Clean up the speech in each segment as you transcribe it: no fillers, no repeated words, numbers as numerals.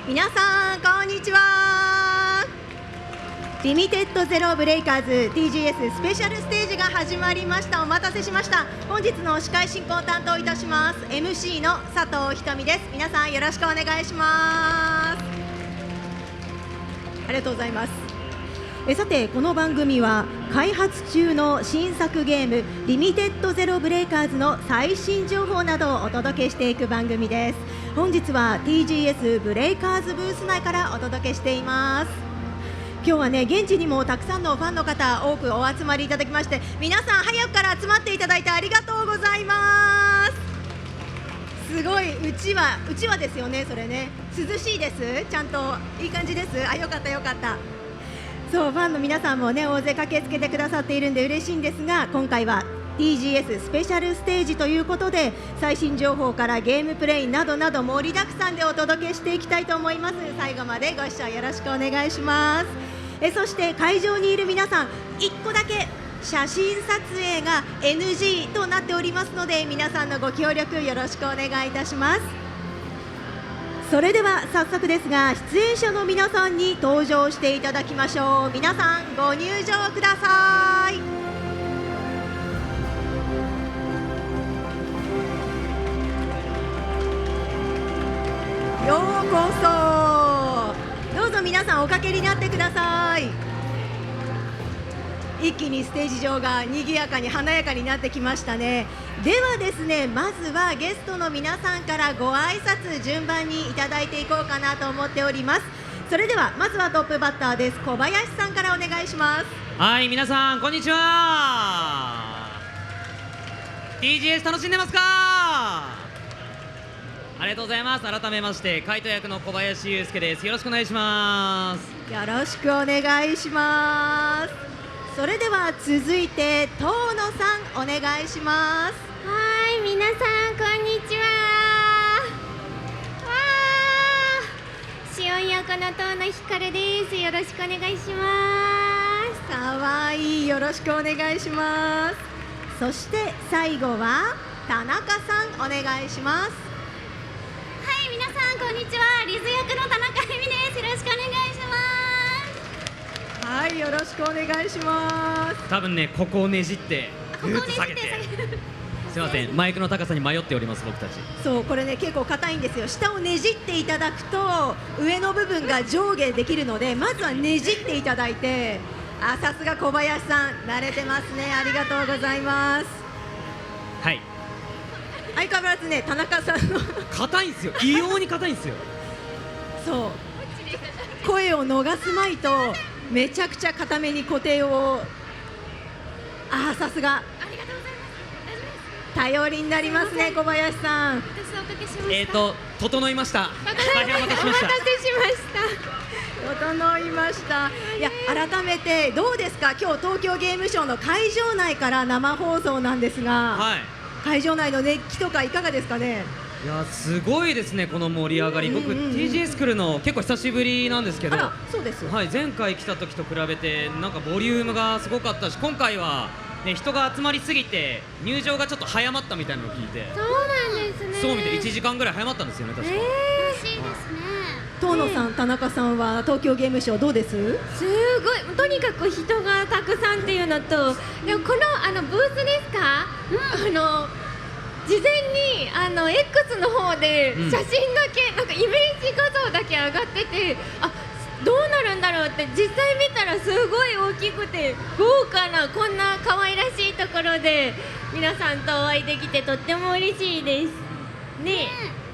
皆さんこんにちは。リミテッドゼロブレイカーズ TGS スペシャルステージが始まりました。お待たせしました。本日の司会進行を担当いたします MC の佐藤ひとみです。皆さんよろしくお願いします。ありがとうございます。さてこの番組は開発中の新作ゲームリミテッドゼロブレイカーズの最新情報などをお届けしていく番組です。本日は TGS ブレイカーズブース内からお届けしています。今日はね、現地にもたくさんのファンの方多くお集まりいただきまして、皆さん早くから集まっていただいてありがとうございます。すごいうちわですよね。それね、涼しいです。ちゃんといい感じです。あ、よかったよかった。そう、ファンの皆さんもね大勢駆けつけてくださっているんで嬉しいんですが、今回は TGS スペシャルステージということで最新情報からゲームプレイなどなど盛りだくさんでお届けしていきたいと思います。最後までご視聴よろしくお願いします。そして会場にいる皆さん1個だけ写真撮影が NG となっておりますので、皆さんのご協力よろしくお願いいたします。それでは早速ですが出演者の皆さんに登場していただきましょう。皆さんご入場ください。ようこそ。どうぞ皆さんおかけになってください。一気にステージ上が賑やかに華やかになってきましたね。ではですね、まずはゲストの皆さんからご挨拶順番にいただいていこうかなと思っております。それではまずはトップバッターです。小林さんからお願いします。はい、皆さんこんにちは。 TGS 楽しんでますか？ありがとうございます。改めましてカイト役の小林祐介です。よろしくお願いします。よろしくお願いします。それでは続いて遠野さんお願いします。はい、皆さんこんにちは。わー、塩横の遠野ひかるです。よろしくお願いします。かわいい、よろしくお願いします。そして最後は田中さんお願いします。はい、皆さんこんにちは。リズ役の田中恵美です。よろしくお願いします。はい、よろしくお願いします。多分ね、ここをねじってここをねじって下げてすいません、マイクの高さに迷っております。僕たちそう、これね結構硬いんですよ。下をねじっていただくと上の部分が上下できるので、まずはねじっていただいて、あ、さすが小林さん慣れてますね。ありがとうございます。はい、相変わらずね田中さんの硬いんですよ。異様に硬いんですよ。そう声を逃すまいとめちゃくちゃ固めに固定を、あ、さすがありがとうございます。頼りになりますね小林さん。私おかけしました。整いました。大変お待たせしました。お待たせしました。整いました。いや、改めてどうですか。今日東京ゲームショウの会場内から生放送なんですが、はい、会場内の熱気とかいかがですかね。いやすごいですね、この盛り上がり。僕 TGS 来るの結構久しぶりなんですけど、あら、そうです。はい、前回来た時と比べてなんかボリュームがすごかったし、今回は、ね、人が集まりすぎて入場がちょっと早まったみたいなのを聞いて、そうなんですね。そう見て1時間ぐらい早まったんですよね、確か。嬉しいですね。遠野さん、田中さんは東京ゲームショウどうです？すごい、とにかく人がたくさんっていうのと、でもこのブースですか？事前にX の方で写真だけ、なんかイメージ画像だけ上がってて、あ、どうなるんだろうって実際見たらすごい大きくて豪華な、こんな可愛らしいところで皆さんとお会いできてとっても嬉しいですね。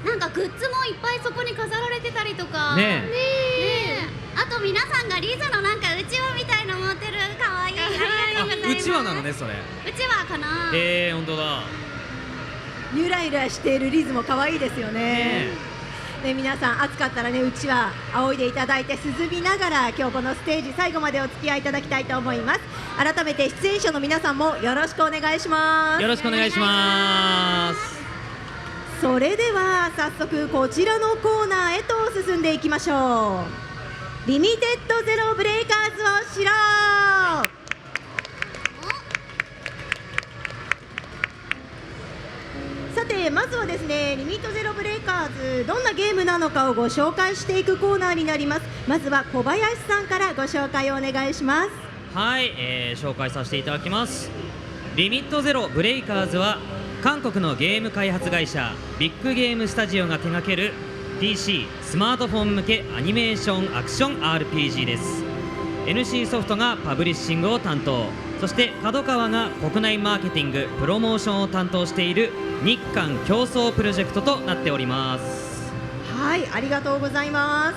なんかグッズもいっぱいそこに飾られてたりとかねえ、あと皆さんがリズのなんかうちわみたいの持ってる、可愛い。ありがとうございます。うちわなのね、それ。うちわかな。本当だ。ゆらゆらしているリズも可愛いですよね。ね、皆さん暑かったらね、うちわ仰いでいただいて涼みながら今日このステージ最後までお付き合いいただきたいと思います。改めて出演者の皆さんもよろしくお願いします。よろしくお願いします。それでは早速こちらのコーナーへと進んでいきましょう。リミテッドゼロブレイカーズを知ろう。さてまずはですねリミットゼロブレイカーズどんなゲームなのかをご紹介していくコーナーになります。まずは小林さんからご紹介をお願いします。はい、紹介させていただきます。リミットゼロブレイカーズは韓国のゲーム開発会社ビッグゲームスタジオが手掛ける PC スマートフォン向けアニメーションアクション RPG です。 NC ソフトがパブリッシングを担当、そして角川が国内マーケティングプロモーションを担当している日韓競争プロジェクトとなっております。はい、ありがとうございます。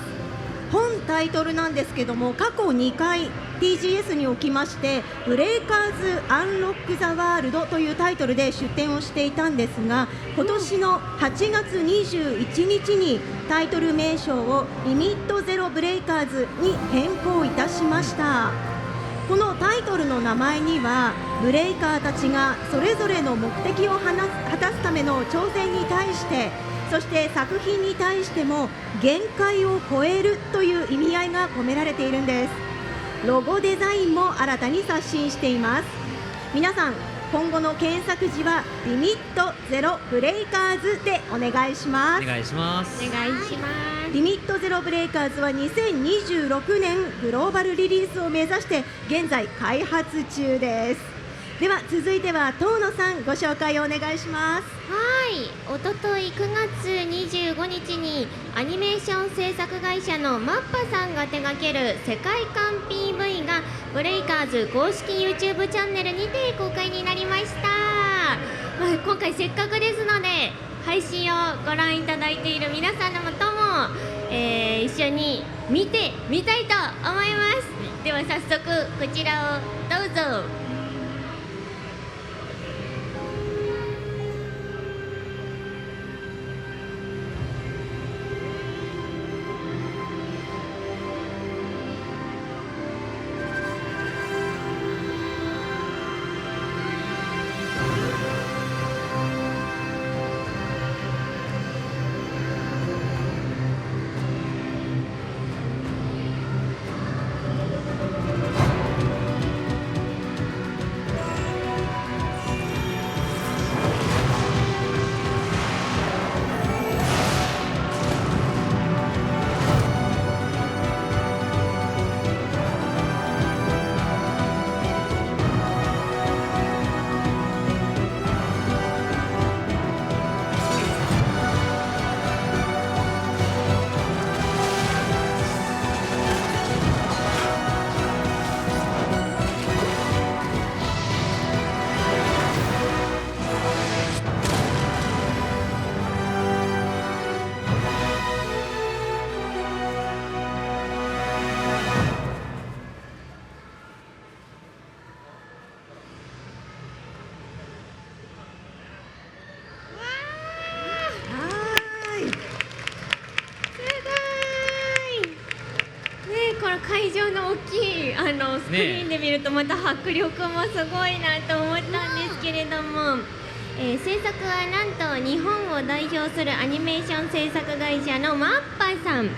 本タイトルなんですけども、過去2回 TGS におきましてブレイカーズアンロック・ザ・ワールドというタイトルで出展をしていたんですが、今年の8月21日にタイトル名称をリミットゼロブレイカーズに変更いたしました。このタイトルの名前にはブレイカーたちがそれぞれの目的を果たすための挑戦に対して、そして作品に対しても限界を超えるという意味合いが込められているんです。ロゴデザインも新たに刷新しています。皆さん今後の検索時はリミットゼロブレイカーズでお願いします。お願いします。お願いします。リミットゼロブレイカーズは2026年グローバルリリースを目指して現在開発中です。では続いては遠野さんご紹介をお願いします。はい、おととい9月25日にアニメーション制作会社のマッパさんが手掛ける世界観 PV がブレイカーズ公式 YouTube チャンネルにて公開になりました。今回せっかくですので配信をご覧いただいている皆さんのもとも、一緒に見てみたいと思います。では早速こちらをどうぞ。会場の大きいスクリーンで見るとまた迫力もすごいなと思ったんですけれども、制作はなんと日本を代表するアニメーション制作会社のマッパさん。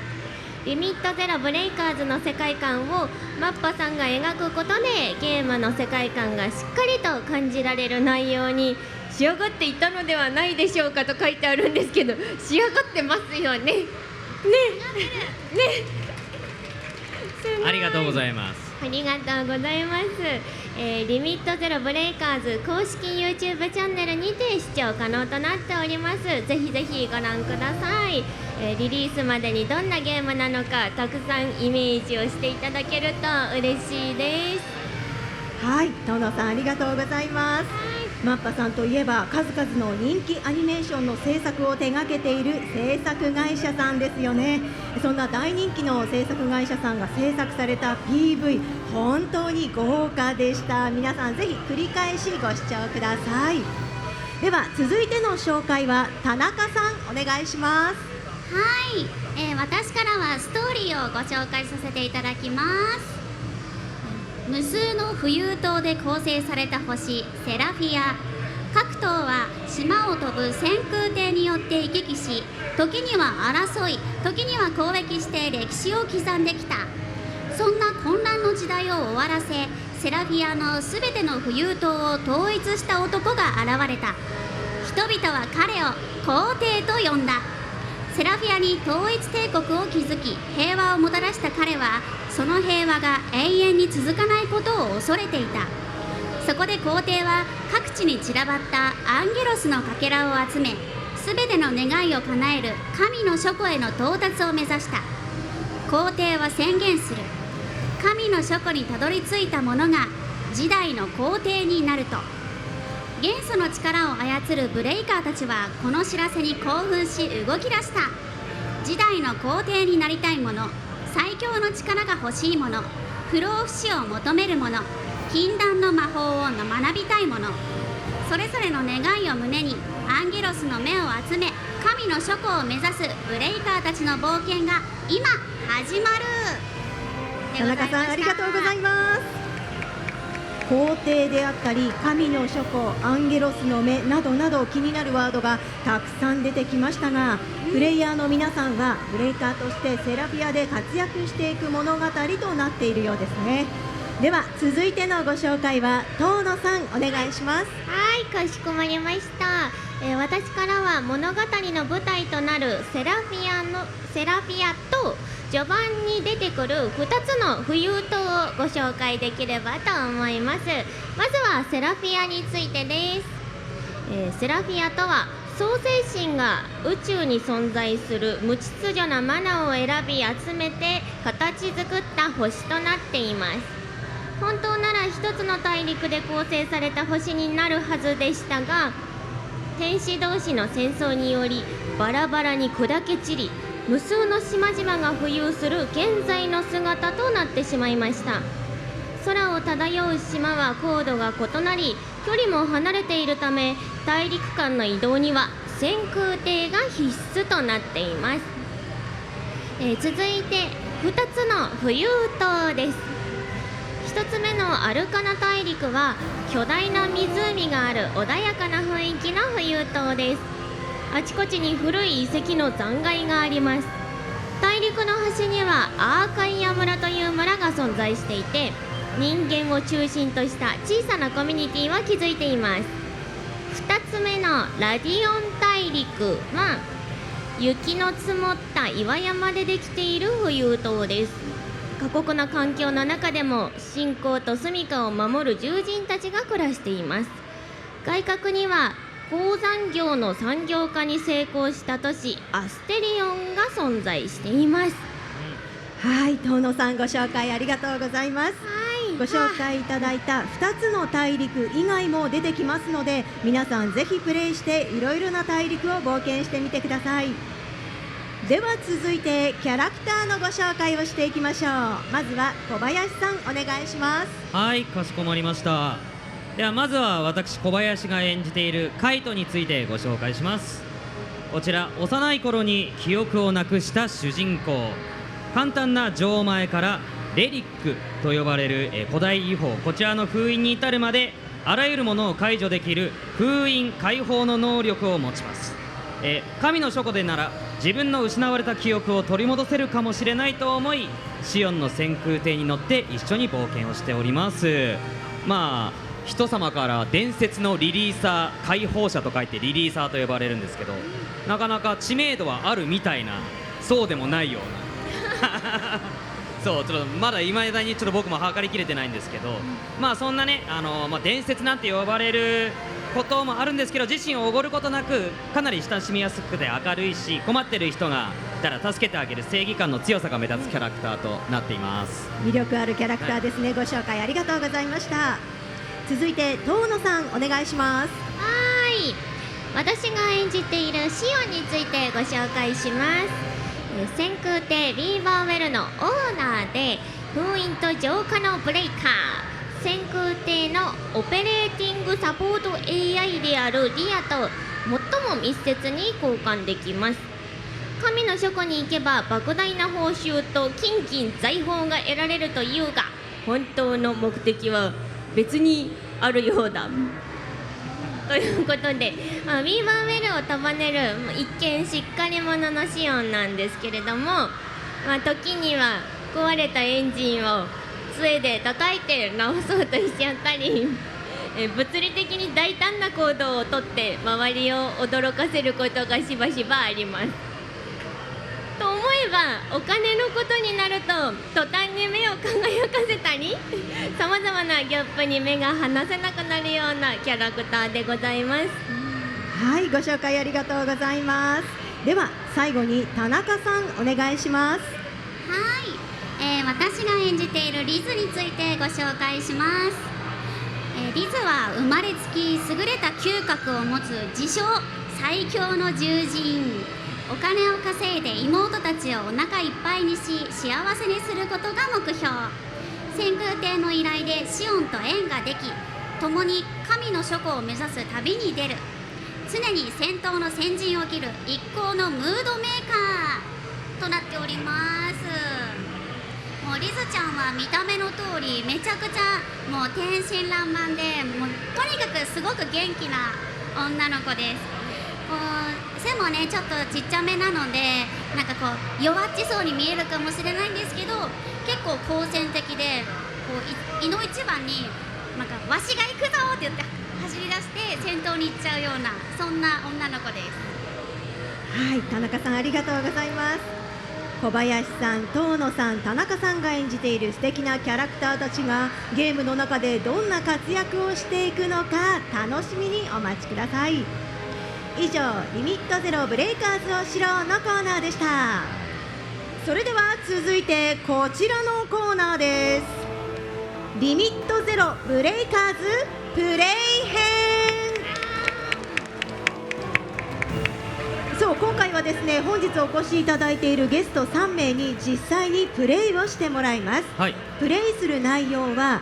リミットゼロブレイカーズの世界観をマッパさんが描くことでゲームの世界観がしっかりと感じられる内容に仕上がっていたのではないでしょうかと書いてあるんですけど、仕上がってますよね。ねありがとうございます。ありがとうございます。リミットゼロブレイカーズ公式 YouTube チャンネルにて視聴可能となっております。ぜひぜひご覧ください。リリースまでにどんなゲームなのかたくさんイメージをしていただけると嬉しいです。はい、遠野さんありがとうございます。マッパさんといえば数々の人気アニメーションの制作を手掛けている制作会社さんですよね。そんな大人気の制作会社さんが制作された PV 本当に豪華でした。皆さんぜひ繰り返しご視聴ください。では続いての紹介は田中さんお願いします。はい、私からはストーリーをご紹介させていただきます。無数の浮遊塔で構成された星セラフィア。各塔は島を飛ぶ先空艇によって行き来し、時には争い、時には攻撃して歴史を刻んできた。そんな混乱の時代を終わらせ、セラフィアのすべての浮遊塔を統一した男が現れた。人々は彼を皇帝と呼んだ。セラフィアに統一帝国を築き平和をもたらした彼は、その平和が永遠に続かないことを恐れていた。そこで皇帝は各地に散らばったアンゲロスのかけらを集め、すべての願いを叶える神の書庫への到達を目指した。皇帝は宣言する。神の書庫にたどり着いた者が次代の皇帝になると。元素の力を操るブレイカーたちはこの知らせに興奮し動き出した。次代の皇帝になりたい者、最強の力が欲しい者、不老不死を求める者、禁断の魔法を学びたい者、それぞれの願いを胸にアンゲロスの目を集め神の書庫を目指すブレイカーたちの冒険が今始まる。田中さんありがとうございます。皇帝であったり神の書庫、アンゲロスの目などなど気になるワードがたくさん出てきましたが、プレイヤーの皆さんはブレイカーとしてセラフィアで活躍していく物語となっているようですね。では続いてのご紹介は遠野さんお願いします。はい、かしこまりました。私からは物語の舞台となるセラフィアと序盤に出てくる2つの浮遊島をご紹介できればと思います。まずはセラフィアについてです。セラフィアとは創世神が宇宙に存在する無秩序なマナを選び集めて形作った星となっています。本当なら一つの大陸で構成された星になるはずでしたが、天使同士の戦争によりバラバラに砕け散り、無数の島々が浮遊する現在の姿となってしまいました。空を漂う島は高度が異なり、距離も離れているため、大陸間の移動には先空艇が必須となっています。続いて2つの浮遊島です。1つ目のアルカナ大陸は巨大な湖がある穏やかな雰囲気の浮遊島です。あちこちに古い遺跡の残骸があります。大陸の端にはアーカイア村という村が存在していて、人間を中心とした小さなコミュニティは築いています。2つ目のラディオン大陸は雪の積もった岩山でできている浮遊島です。過酷な環境の中でも信仰と住処を守る獣人たちが暮らしています。外郭には鉱山業の産業化に成功した都市アステリオンが存在しています。はい、遠野さんご紹介ありがとうございます。ご紹介いただいた2つの大陸以外も出てきますので、皆さんぜひプレイしていろいろな大陸を冒険してみてください。では続いてキャラクターのご紹介をしていきましょう。まずは小林さんお願いします。はい、かしこまりました。ではまずは私小林が演じているカイトについてご紹介します。こちら幼い頃に記憶をなくした主人公、簡単な錠前からレリックと呼ばれる古代秘宝、こちらの封印に至るまであらゆるものを解除できる封印解放の能力を持ちます。神の書庫でなら自分の失われた記憶を取り戻せるかもしれないと思い、シオンの先空艇に乗って一緒に冒険をしております。まあ人様から伝説のリリーサー、解放者と書いてリリーサーと呼ばれるんですけど、なかなか知名度はあるみたいな、そうでもないようなそうちょっとまだいまだにちょっと僕も測りきれてないんですけど、まあそんなね伝説なんて呼ばれることもあるんですけど、自身をおごることなくかなり親しみやすくて明るいし、困ってる人がいたら助けてあげる正義感の強さが目立つキャラクターとなっています。魅力あるキャラクターですね、ご紹介ありがとうございました。続いて遠野さんお願いします。私が演じているシオンについてご紹介します。先空艇リーバーウェルのオーナーで封印と浄化のブレイカー、先空艇のオペレーティングサポート AI であるリアと最も密接に交換できます。神の書庫に行けば莫大な報酬と金銀財宝が得られるというが、本当の目的は別にあるようだということで、ウィーバーウェルを束ねる一見しっかり者のシオンなんですけれども、時には壊れたエンジンを杖で叩いて直そうとしちゃったり、物理的に大胆な行動をとって周りを驚かせることがしばしばあります。と思えばお金のことになると途端に目を輝かせたりさまざまなギャップに目が離せなくなるようなキャラクターでございます。はい、ご紹介ありがとうございます。では最後に田中さんお願いします。はい、私が演じているリズについてご紹介します。リズは生まれつき優れた嗅覚を持つ自称最強の獣人。お金を稼いで妹たちをお腹いっぱいにし幸せにすることが目標。天空帝の依頼でシオンと縁ができ、共に神の諸子を目指す旅に出る。常に戦闘の先陣を切る一行のムードメーカーとなっております。もうリズちゃんは見た目の通りめちゃくちゃもう天真爛漫で、もうとにかくすごく元気な女の子です。こう背もねちょっとちっちゃめなのでなんかこう弱っちそうに見えるかもしれないんですけど、結構好戦的でこういの一番になんかわしが行くぞって言って走り出して戦闘に行っちゃうようなそんな女の子です。はい、田中さんありがとうございます。小林さん、遠野さん、田中さんが演じている素敵なキャラクターたちがゲームの中でどんな活躍をしていくのか楽しみにお待ちください。以上、リミットゼロブレイカーズを知ろうのコーナーでした。それでは続いてこちらのコーナーです。リミットゼロブレイカーズプレイ編。そう、今回はですね、本日お越しいただいているゲスト3名に実際にプレイをしてもらいます。はい、プレイする内容は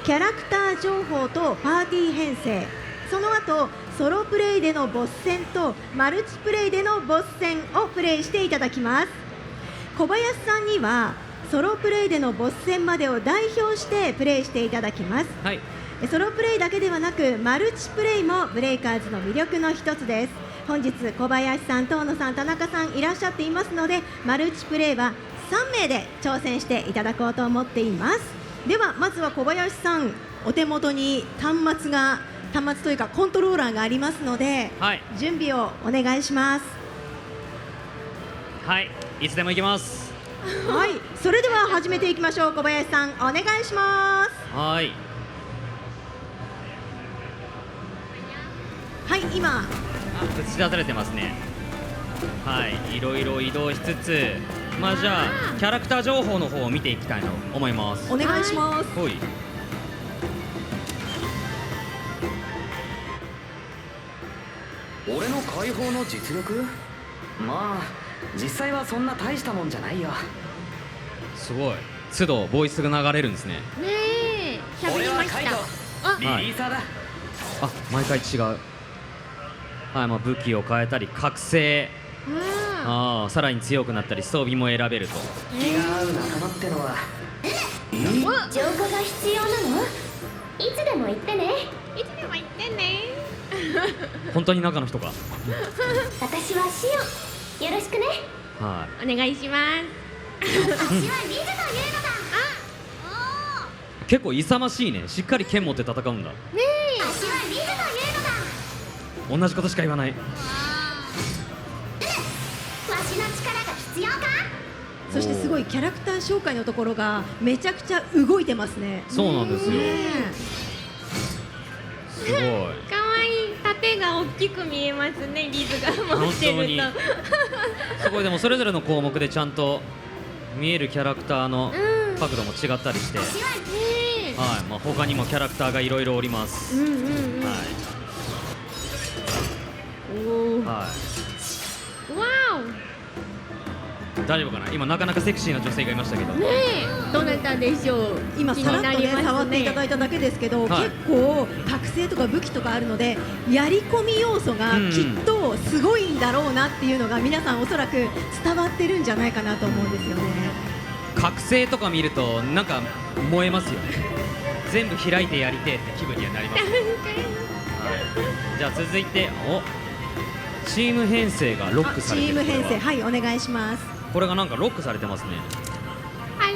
キャラクター情報とパーティー編成、その後ソロプレイでのボス戦とマルチプレイでのボス戦をプレイしていただきます。小林さんにはソロプレイでのボス戦までを代表してプレイしていただきます。はい、ソロプレイだけではなくマルチプレイもブレイカーズの魅力の一つです。本日小林さん、遠野さん、田中さんいらっしゃっていますので、マルチプレイは3名で挑戦していただこうと思っています。ではまずは小林さん、お手元に端末というかコントローラーがありますので、はい、準備をお願いします。はい、いつでも行きます。はい、それでは始めていきましょう。小林さんお願いします。はい、はい、今映し出されてますね。はい、いろいろ移動しつつ、まあじゃあキャラクター情報の方を見ていきたいと思います。お願いします。ほい。俺の解放の実力？まあ実際はそんな大したもんじゃないよ。すごい、都度ボイスが流れるんですね。ねえ喋りました。あ、リリーサーだ。あ、毎回違う。はい、まあ武器を変えたり覚醒、さらに強くなったり装備も選べると。気が合う仲間ってのは浄化が必要なの？いつでも言ってね。いつでも言ってね。本当に中の人か。私はシオン、よろしくね。はお願いします。私はリズというのだ。い、結構勇ましいね。しっかり剣持って戦うんだ。ね私はリズというのだ。同じことしか言わない。わしの力が必要か？そしてすごいキャラクター紹介のところがめちゃくちゃ動いてますね。そうなんですよ。すごい。かわいい。盾が大きく見えますね。リズが持ってると。すごい。でもそれぞれの項目でちゃんと見えるキャラクターの角度も違ったりして、はい、まあ他にもキャラクターがいろいろおります。はい。はい。わ大丈夫かな。今なかなかセクシーな女性がいましたけど。お。ねえ、どなたでしょう。今さらっとね触っていただいただけですけど、はい、結構覚醒とか武器とかあるのでやり込み要素がきっとすごいんだろうなっていうのが皆さんおそらく伝わってるんじゃないかなと思うんですよね。覚醒とか見るとなんか燃えますよね。全部開いてやりてえって気分にはなります、ね。はい、じゃあ続いてチーム編成がロックされてる。チーム編成、はい、お願いします。これがなんかロックされてますね。あれ？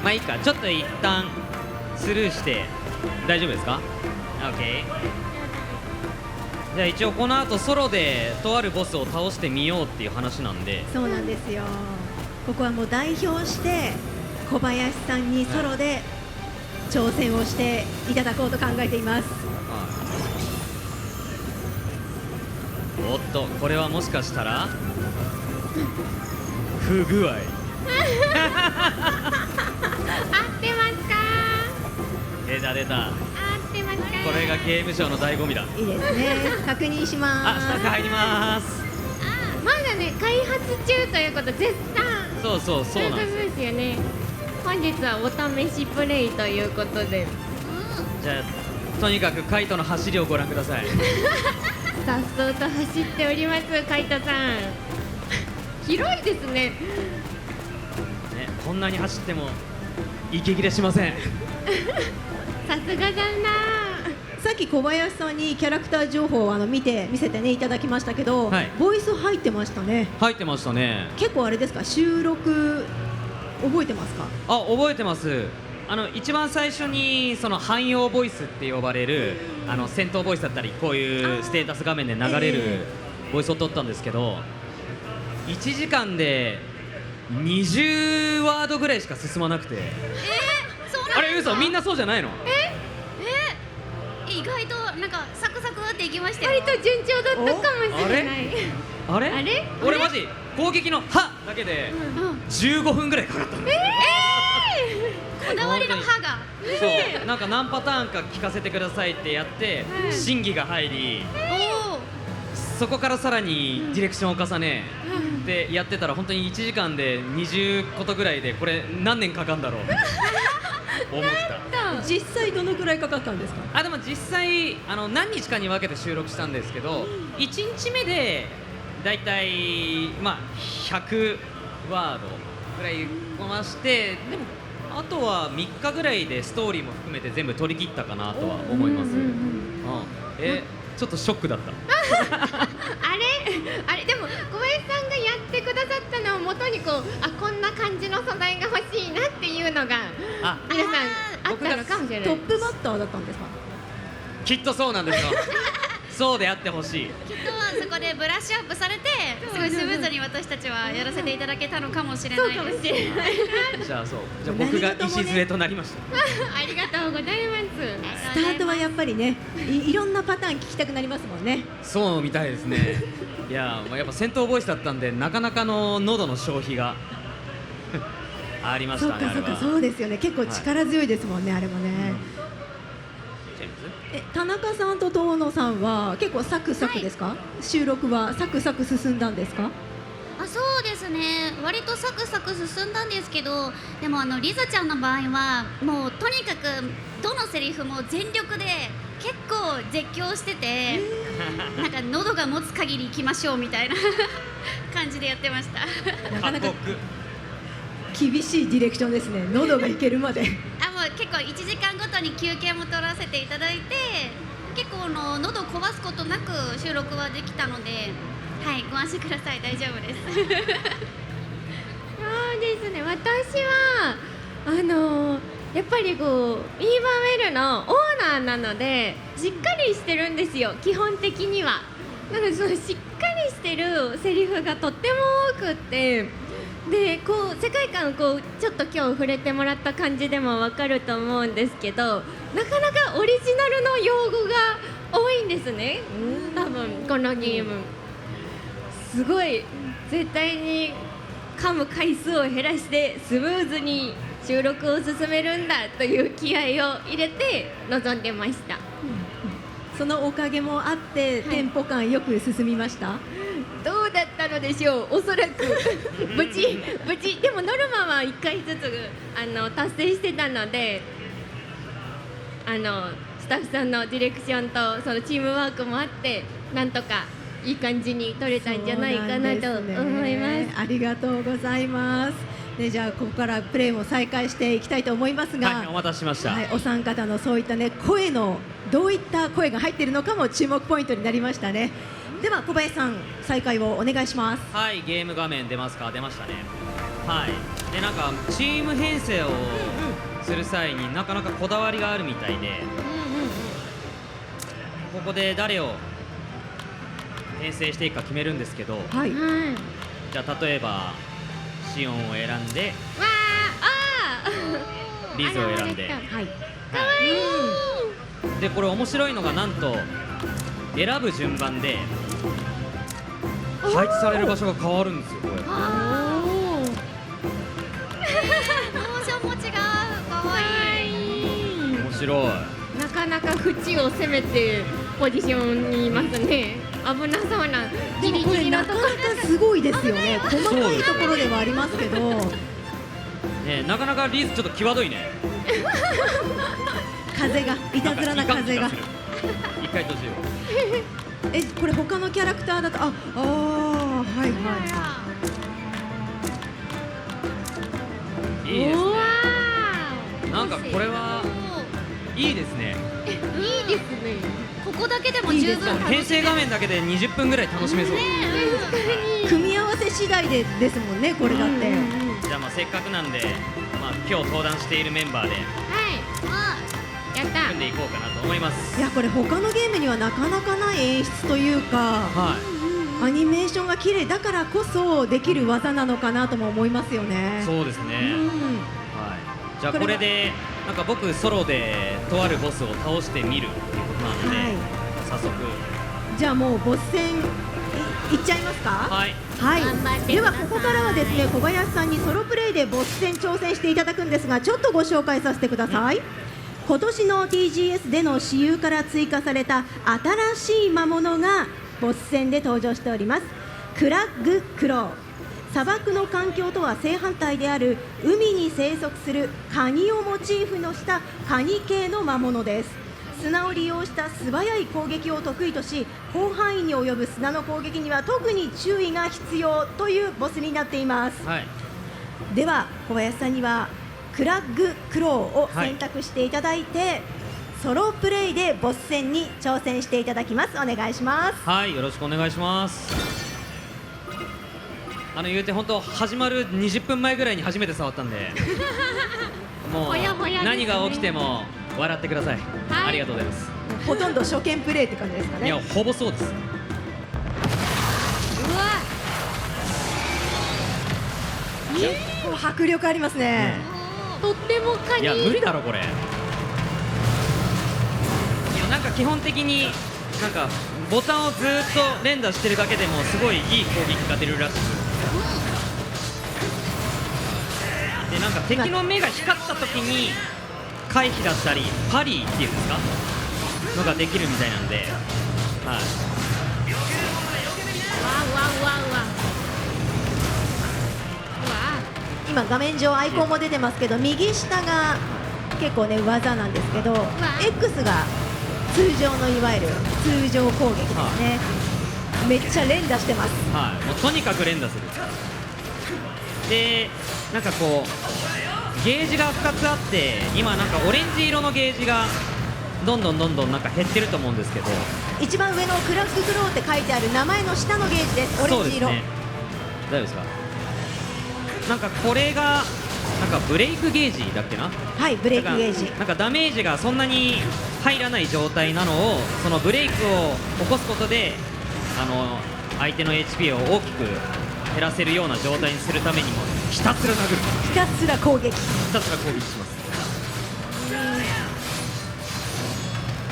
まあいいか、ちょっと一旦スルーして大丈夫ですか？ OK。 じゃあ一応この後ソロでとあるボスを倒してみようっていう話なんで、そうなんですよ。ここはもう代表して小林さんにソロで挑戦をしていただこうと考えています。おっと、これはもしかしたら不具合。合ってますか？出た出た。合ってますか？これがゲームショーの醍醐味だ。いいですね。確認しまあ、す。下から入ります。まだね、開発中ということ絶賛そうなんですよ。ですよね。本日はお試しプレイということで、じゃあとにかくカイトの走りをご覧ください。さっそうと走っております、カイトさん。広いですね。ね、こんなに走っても息切れしません。さすがだな。さっき小林さんにキャラクター情報を見せてねいただきましたけど、はいボイス入ってましたね。入ってましたね。結構あれですか、収録覚えてますか？あ、覚えてます。一番最初にその汎用ボイスって呼ばれる戦闘ボイスだったりこういうステータス画面で流れるボイスを取ったんですけど、1時間で20ワードぐらいしか進まなくて、そうなんあれ嘘、みんなそうじゃないの？意外となんかサクサクっていきましたよ。割と順調だったかもしれない。あれあれ俺マジ攻撃の「は」だけで15分ぐらいかかったの。こだわりの歯が。そう、なんか何パターンか聞かせてくださいってやって審議が入り、そこからさらにディレクションを重ねでやってたら本当に1時間で20ことぐらいでこれ何年かかんだろう思った。実際どのくらいかかったんですか？あ、でも実際何日かに分けて収録したんですけど、1日目でだいたい100ワードぐらいこなして、でもあとは3日ぐらいでストーリーも含めて全部取り切ったかなとは思います。ちょっとショックだった。あれでも小林さんがやってくださったのをもとにこんな感じの素材が欲しいなっていうのが皆さんあったのかもしれない。トップバッターだったんですか？きっとそうなんですよ。そうであってほしい。きっとそこでブラッシュアップされて、すごいスムーズに私たちはやらせていただけたのかもしれないです。そうかもしれない。じゃあ僕が礎となりました。ありがとうございます。スタートはやっぱりね、いろんなパターン聞きたくなりますもんね。そうみたいですね。いや、やっぱ戦闘ボイスだったんでなかなかの喉の消費がありましたね。そうかそうですよね。結構力強いですもんね、あれもね。田中さんと遠野さんは結構サクサクですか？収録はサクサク進んだんですか？そうですね、割とサクサク進んだんですけど、でもリザちゃんの場合はもうとにかくどのセリフも全力で結構絶叫してて、なんか喉が持つ限り行きましょうみたいな感じでやってました。なかなか厳しいディレクションですね。喉がいけるまで。もう結構1時間ごとに休憩も取らせていただいて、結構喉を壊すことなく収録はできたので、はい、ご安心ください、大丈夫です。そうですね、私はやっぱりビーバーウェルのオーナーなのでしっかりしてるんですよ、基本的には。なのでそのしっかりしてるセリフがとっても多くって、で世界観ちょっと今日触れてもらった感じでも分かると思うんですけど、なかなかオリジナルの用語が多いんですね、多分このゲーム。すごい絶対に噛む回数を減らしてスムーズに収録を進めるんだという気合を入れて臨んでました。そのおかげもあって、テンポ感よく進みました。どうだったのでしょう。おそらく無事でもノルマは1回ずつ達成してたので、スタッフさんのディレクションとそのチームワークもあってなんとかいい感じに撮れたんじゃないかなと思います。ありがとうございます。じゃあここからプレーも再開していきたいと思いますが、はい、お待たせしました。お三方のそういった声のどういった声が入っているのかも注目ポイントになりましたね。では小林さん、再開をお願いします。はい、ゲーム画面出ますか？出ましたね。はい。でなんかチーム編成をする際になかなかこだわりがあるみたいで、ここで誰を編成していくか決めるんですけど、はい。はい。じゃあ例えばシオンを選んでわあ、リズを選んで、あらはい。でこれ面白いのがなんと選ぶ順番で配置される場所が変わるんですよこれ。あモーションも違う。かわいい。面白い。なかなか縁を攻めてポジションにいますね。危なそうなギリでもこれギリのとこなかなかすごいですよね。細かいところではありますけど、ね、なかなかリーズちょっと際どいね。風がいたずらな風がんかいかん気す。る一回閉じよう。これ他のキャラクターだとはいはいいいですね。うわなんかこれはいいですね。ーいいですね。ここだけでも十分楽しめる。編成画面だけで20分ぐらい楽しめそう。組み合わせ次第でですもんね、これだって。じゃあまあせっかくなんで、まあ、今日登壇しているメンバーではい。やった組んでいこうかなと思います。いや、これ他のゲームにはなかなかない演出というか、はアニメーションが綺麗だからこそできる技なのかなとも思いますよねい。。そうですね。うんはい。じゃあこれでなんか僕ソロでとあるボスを倒してみるっていうことなので、はい早速じゃあもうボス戦いっちゃいますか。はいはい頑張ってではくださいここからはですね、小林さんにソロプレイでボス戦挑戦していただくんですが、ちょっとご紹介させてください。今年の TGS での私有から追加された新しい魔物がボス戦で登場しております。クラッグクロー。砂漠の環境とは正反対である海に生息するカニをモチーフのしたカニ系の魔物です。砂を利用した素早い攻撃を得意とし、広範囲に及ぶ砂の攻撃には特に注意が必要というボスになっています。はい。では小林さんにはクラッグクローを選択していただいて、ソロプレイでボス戦に挑戦していただきます。お願いします。はい、よろしくお願いします。言うて本当始まる20分前ぐらいに初めて触ったんでもうほやほやですね何が起きても笑ってください、はいありがとうございます。ほとんど初見プレイって感じですかね。いやほぼそうです。うわ結構迫力ありますね。とってもカニいや無理だろこれ。いやなんか基本的になんかボタンをずっと連打してるだけでもすごいいい攻撃が出るらしく、でなんか敵の目が光った時に回避だったりパリーっていうんですかのができるみたいなんで、はい。わわわわ今画面上アイコンも出てますけど、右下が結構ね技なんですけど、X が通常のいわゆる通常攻撃ですね。めっちゃ連打してます。はい、もうとにかく連打する。で、なんかこうゲージが2つあって、今なんかオレンジ色のゲージがどんどんなんか減ってると思うんですけど、一番上のクラッククローって書いてある名前の下のゲージです。オレンジ色。そうですね。大丈夫ですか。なんかこれがなんかブレイクゲージだっけな。はい、ブレイクゲージ。なんかダメージがそんなに入らない状態なのを、そのブレイクを起こすことで相手の HP を大きく減らせるような状態にするためにもひたすら殴る、ひたすら攻撃。ひたすら攻撃します。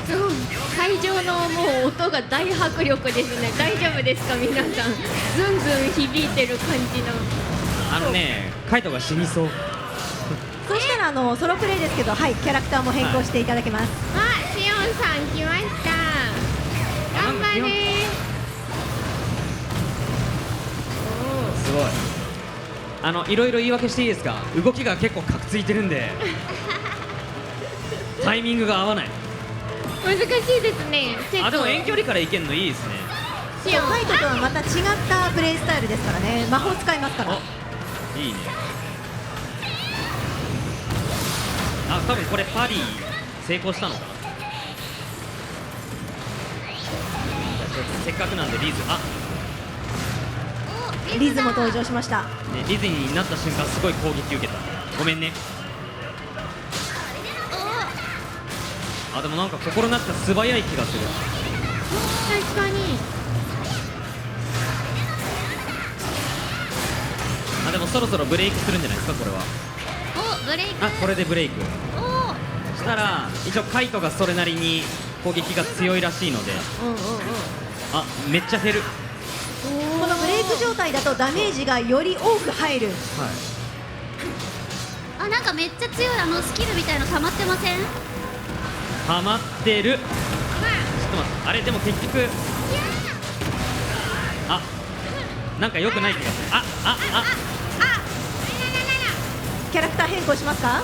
すごい会場のもう音が大迫力ですね。大丈夫ですか皆さん。ズンズン響いてる感じの。カイトが死にそう。そしたらソロプレイですけど、はい、キャラクターも変更していただけます。あ、シオンさん来ました。頑張れ。すごい。いろいろ言い訳していいですか。動きが結構カクついてるんでタイミングが合わない。難しいですね。でも遠距離からいけるのいいですね。シオンカイトとはまた違ったプレイスタイルですからね。魔法使いますから。いいね。多分これパリ成功したのかな。せっかくなんでリズリズも登場しました。リズになった瞬間すごい攻撃受けた。ごめんね。あ、でもなんか心なった素早い気がする。確かに。あ、でもそろそろブレイクするんじゃないですかこれは。おブレイク。あ、これでブレイクおしたら一応カイトがそれなりに攻撃が強いらしいので、あ、めっちゃ減る。このブレイク状態だとダメージがより多く入る。はい。あ、なんかめっちゃ強いスキルみたいの溜まってません？ハマってる。ちょっと待って、あれでも結局、あ、なんか良くない気がする。キャラクター変更しますか？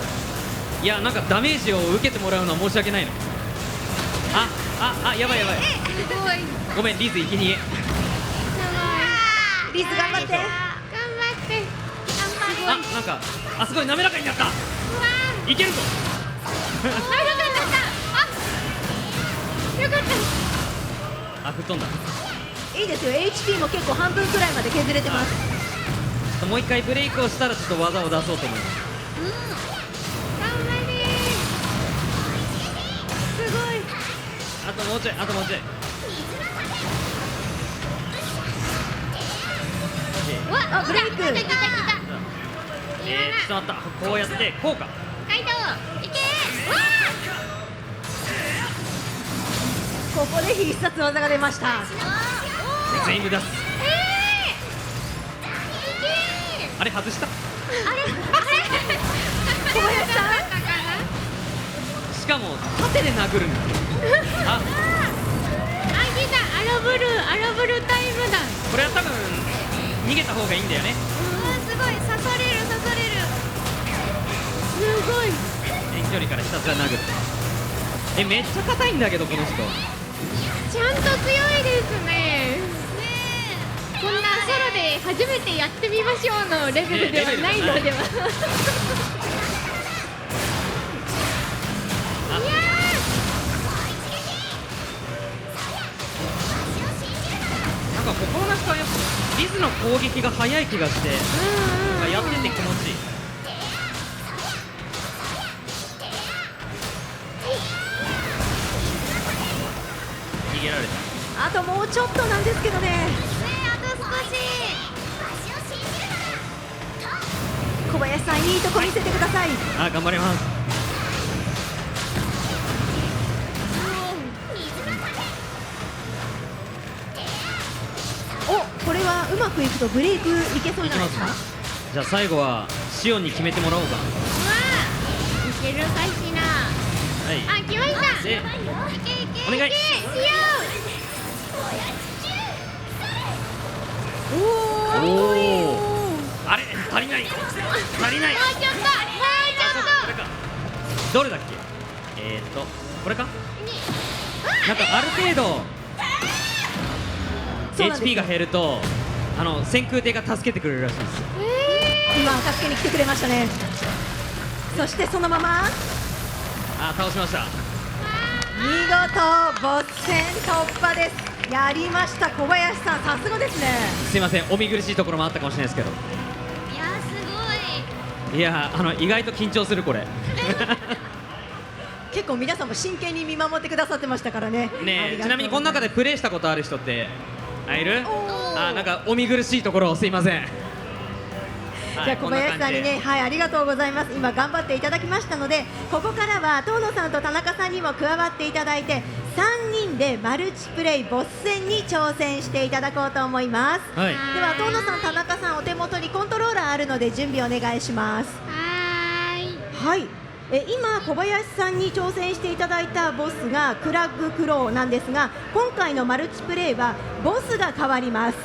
いや、なんかダメージを受けてもらうのは申し訳ないの。やばいやばい。すごい。ごめん、リズ生き逃げ。リズ頑張って。頑張ってあ、なんか、あ、すごい滑らかになった。いけるぞ。よかった。あ、吹っ飛んだ。いいですよ。 HP も結構半分くらいまで削れてます。もう一回ブレイクをしたらちょっと技を出そうと思います。頑張れ。すごい。あともうちょい、あともうちょい。あ、ブレイク。来た。ちょっと待った。こうやってこうか。カイトいけ。ここで必殺技が出ました。全部出す。あれ外した。小林さん。しかも縦で殴るんだ。あ、来た。アラブルタイムだ。これは多分逃げた方がいいんだよね。すごい刺される。すごい。遠距離からひたすら殴る。めっちゃ硬いんだけどこの人。ちゃんと強いですね。こんなソロで初めてやってみましょうのレベルではないのでは。なんか心なしかやっぱリズの攻撃が速い気がして、やってて気持ちいい。逃げられた。あともうちょっとなんですけどね。あと少し。小林さん、いいとこ見せてください。あ、頑張ります。お、これはうまくいくとブレイクいけそういきますじゃないですか。じゃあ最後はシオンに決めてもらおうか。いけるかしら。はい。あ、来ました。で、お願い。しよおおお。お。あれ足りない。足りない。もうちょっと。これか。どれだっけ？これか？なんかある程度そうなんです HP が減ると先空艇が助けてくれるらしいです。今助けに来てくれましたね。そしてそのままあ、倒しました。見事ボス戦突破です。やりました小林さん、さすがですね。すいません、お見苦しいところもあったかもしれないですけど。いやすごい。いや意外と緊張するこれ。結構皆さんも真剣に見守ってくださってましたからね。ねえ、ちなみにこの中でプレイしたことある人っている？なんかお見苦しいところをすいません。じゃあ小林さんにね、はい、ありがとうございます。今頑張っていただきましたので、ここからは遠野さんと田中さんにも加わっていただいて、3人でマルチプレイボス戦に挑戦していただこうと思います。はい。では遠野さん、田中さん、お手元にコントローラーあるので準備お願いします。はい。今小林さんに挑戦していただいたボスがクラッグクローなんですが、今回のマルチプレイはボスが変わります。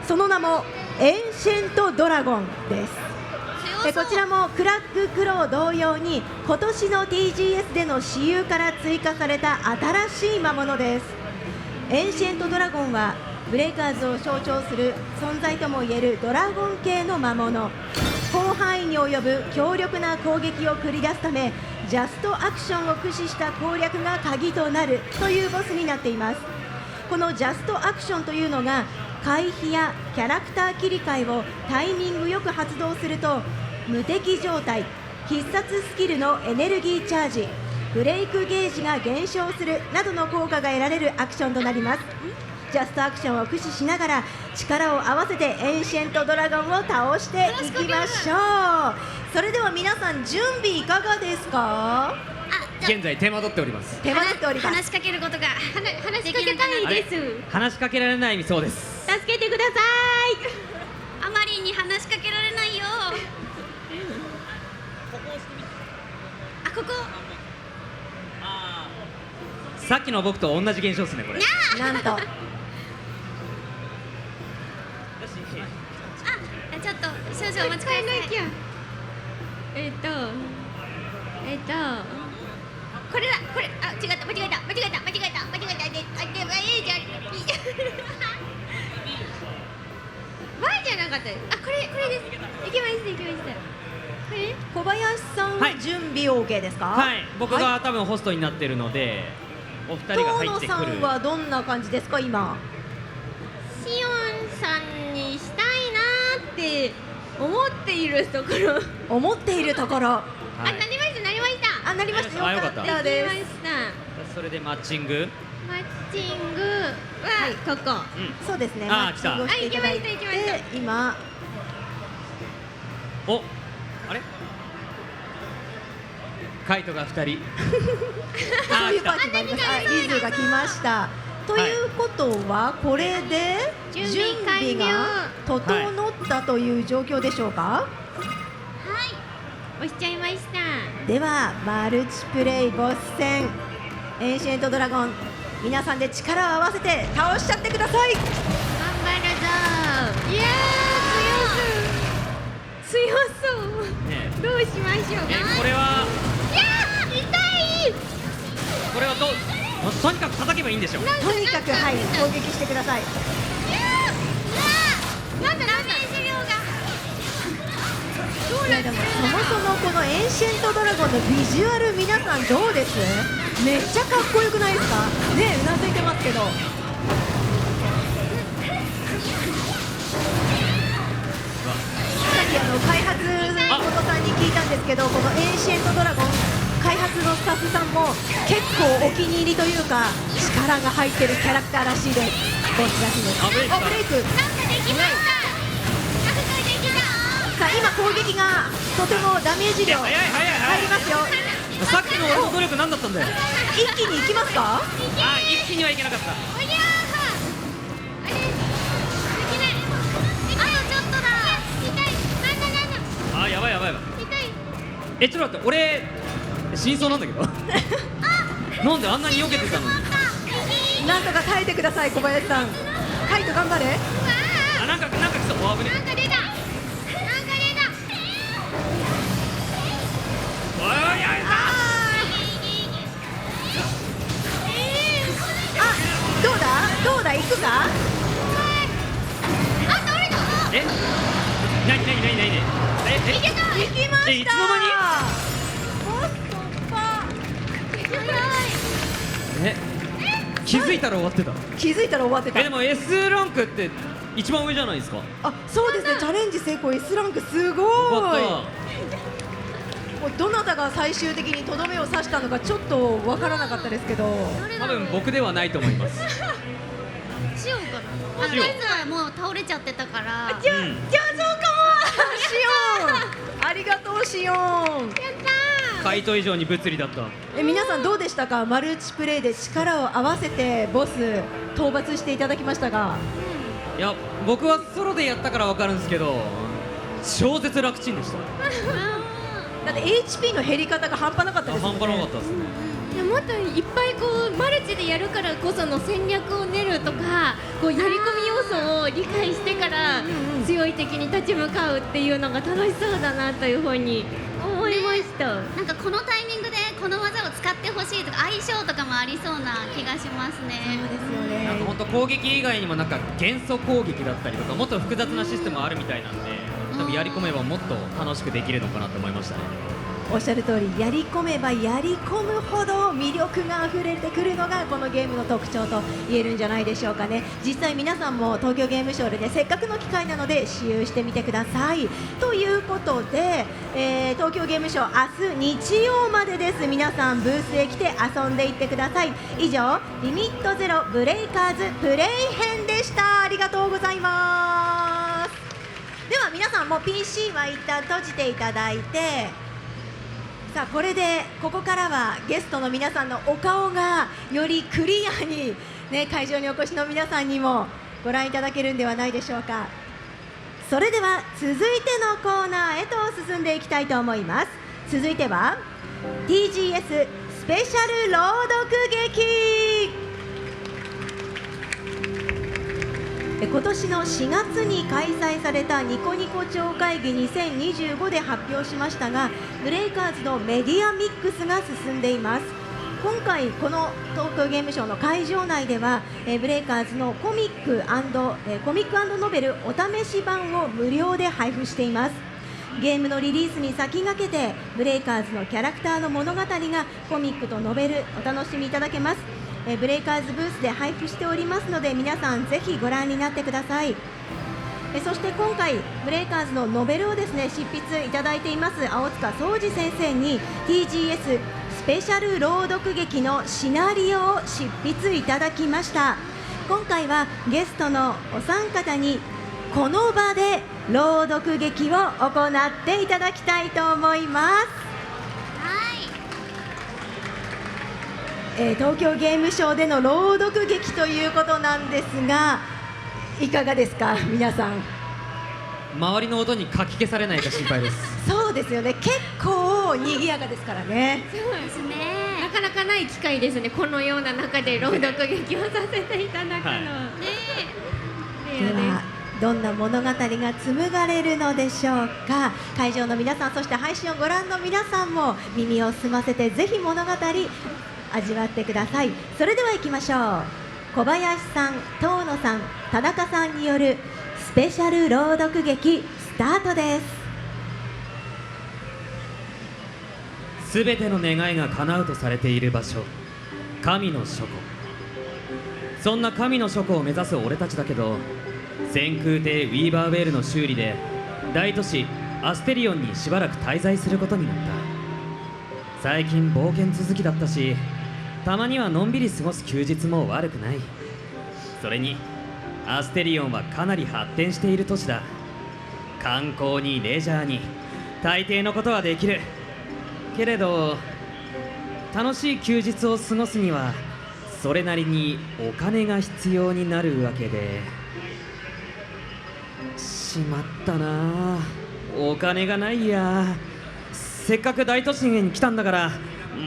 その名もエンシェントドラゴンです。こちらもクラッグクロー同様に今年の TGS での私有から追加された新しい魔物です。エンシェントドラゴンはブレイカーズを象徴する存在ともいえるドラゴン系の魔物。広範囲に及ぶ強力な攻撃を繰り出すため、ジャストアクションを駆使した攻略が鍵となるというボスになっています。このジャストアクションというのが回避やキャラクター切り替えをタイミングよく発動すると無敵状態、必殺スキルのエネルギーチャージ、ブレイクゲージが減少するなどの効果が得られるアクションとなります。ジャストアクションを駆使しながら力を合わせてエンシェントドラゴンを倒していきましょう。それでは皆さん準備いかがですか？現在手間取っております。手間取っております。話しかけることが話しかけたいです。話しかけられないそうです。助けてくださあまりに話しかけられないよ。あ、ここさっきの僕と同じ現象ですねこれ。なんとあ、ちょっと少々お待ちください。これだ、これ、あ、違った、間違えた。で、じゃ前じゃなかったです。あ、これです。行きました。これ？小林さんは準備 OK ですか？はい、僕はが多分ホストになってるので、お二人が入遠野ってくる。さんはどんな感じですか今？シオンさんにしたいなって思っているところ。思っているところ。はいなりました。あ、なりました。よかったでで。きますした。それでマッチング。マッチングはここ。そうですね。あーマッチングをしていただいて来ました今お、あれ？カイトが二人。そういうパーティーもあります。リズが来ました。ということはこれで準準備備が整ったという状況でしょうか？押しちゃいました。ではマルチプレイボス戦エンシェントドラゴン皆さんで力を合わせて倒しちゃってください。頑張るぞ。いやー、強そう。ねどうしましょう。これは痛い。これはどう？とにかく叩けばいいんでしょう。とにかくはい攻撃してください。なんだダメージ量が。いやでもそもそもこのエンシェントドラゴンのビジュアル皆さんどうです？めっちゃかっこよくないですか？ね、うなずいてますけど。さっき開発元さんに聞いたんですけど、このエンシェントドラゴン開発のスタッフさんも結構お気に入りというか力が入ってるキャラクターらしいです。ボスらしいです。あブレイクブレイク。なんかできました。なんかできた。さあ今攻撃がとてもダメージ量早い入りますよ。さっきの俺の努力何だったんだよ。一気に行きますか？あ、一気にはいけなかった。おりゃー。あれ。できない。あとちょっとだ。痛い。なんだ。あ、やばい。痛い。ちょっと待って、俺真相なんだけど。なんであんなに避けてたのに。なんとか耐えてください小林さん。カイト頑張れ。あ、なんか来そう。お、危ねなんか出た。おいおいおい。どうだ行くか？え、なに行きました。いつの間にボス突破。気づいたら終わってた。気づいたら終わってた。でも S ランクって一番上じゃないですか。あ、そうですね。チャレンジ成功 S ランクすごい。もうどなたが最終的にとどめを刺したのかちょっとわからなかったですけど。多分僕ではないと思います。しようかな。こいつはもう倒れちゃってたからうんじゃあそうかも。シオン。ありがとうシオン。やったカイト以上に物理だった。皆さんどうでしたか？マルチプレイで力を合わせてボス討伐していただきましたが。いや、僕はソロでやったからわかるんですけど、超絶楽ちんでした。だって HP の減り方が半端なかったですよね。半端なかったですね。いやもっといっぱいこうマルチでやるからこその戦略を練るとかこうやり込み要素を理解してから強い敵に立ち向かうっていうのが楽しそうだなというふうに思いました。なんかこのタイミングでこの技を使ってほしいとか相性とかもありそうな気がしますね。そうですよね。なんか本当攻撃以外にもなんか元素攻撃だったりとかもっと複雑なシステムあるみたいなんで、多分やり込めばもっと楽しくできるのかなと思いましたね。おっしゃる通り、やり込めばやり込むほど魅力があふれてくるのがこのゲームの特徴と言えるんじゃないでしょうかね。実際皆さんも東京ゲームショウでね、せっかくの機会なので使用してみてください。ということで、東京ゲームショウ明日日曜までです。皆さんブースへ来て遊んでいってください。以上、リミットゼロブレイカーズプレイ編でした。ありがとうございます。では皆さんも PC は一旦閉じていただいて、さあこれでここからはゲストの皆さんのお顔がよりクリアに、ね、会場にお越しの皆さんにもご覧いただけるんではないでしょうか。それでは続いてのコーナーへと進んでいきたいと思います。続いては TGS スペシャル朗読劇。今年の4月に開催されたニコニコ超会議2025で発表しましたが、ブレイカーズのメディアミックスが進んでいます。今回この東京ゲームショウの会場内ではブレイカーズのコミック&ノベルお試し版を無料で配布しています。ゲームのリリースに先駆けてブレイカーズのキャラクターの物語がコミックとノベルお楽しみいただけます。ブレイカーズブースで配布しておりますので、皆さんぜひご覧になってください。そして今回ブレイカーズのノベルをですね執筆いただいています青塚総司先生に TGS スペシャル朗読劇のシナリオを執筆いただきました。今回はゲストのお三方にこの場で朗読劇を行っていただきたいと思います。東京ゲームショウでの朗読劇ということなんですが、いかがですか皆さん。周りの音にかき消されないか心配です。そうですよね、結構賑やかですからね。そうですね。なかなかない機会ですね。このような中で朗読劇をさせていただくの。はいレアです。ではどんな物語が紡がれるのでしょうか。会場の皆さん、そして配信をご覧の皆さんも耳を澄ませてぜひ物語味わってください。それでは行きましょう。小林さん、遠野さん、田中さんによるスペシャル朗読劇スタートです。すべての願いが叶うとされている場所、神の書庫。そんな神の書庫を目指す俺たちだけど、先空艇ウィーバーウェールの修理で大都市アステリオンにしばらく滞在することになった。最近冒険続きだったし、たまにはのんびり過ごす休日も悪くない。それにアステリオンはかなり発展している都市だ。観光にレジャーに大抵のことはできるけれど、楽しい休日を過ごすにはそれなりにお金が必要になるわけで、しまったなあ、お金がないや。せっかく大都市に来たんだから、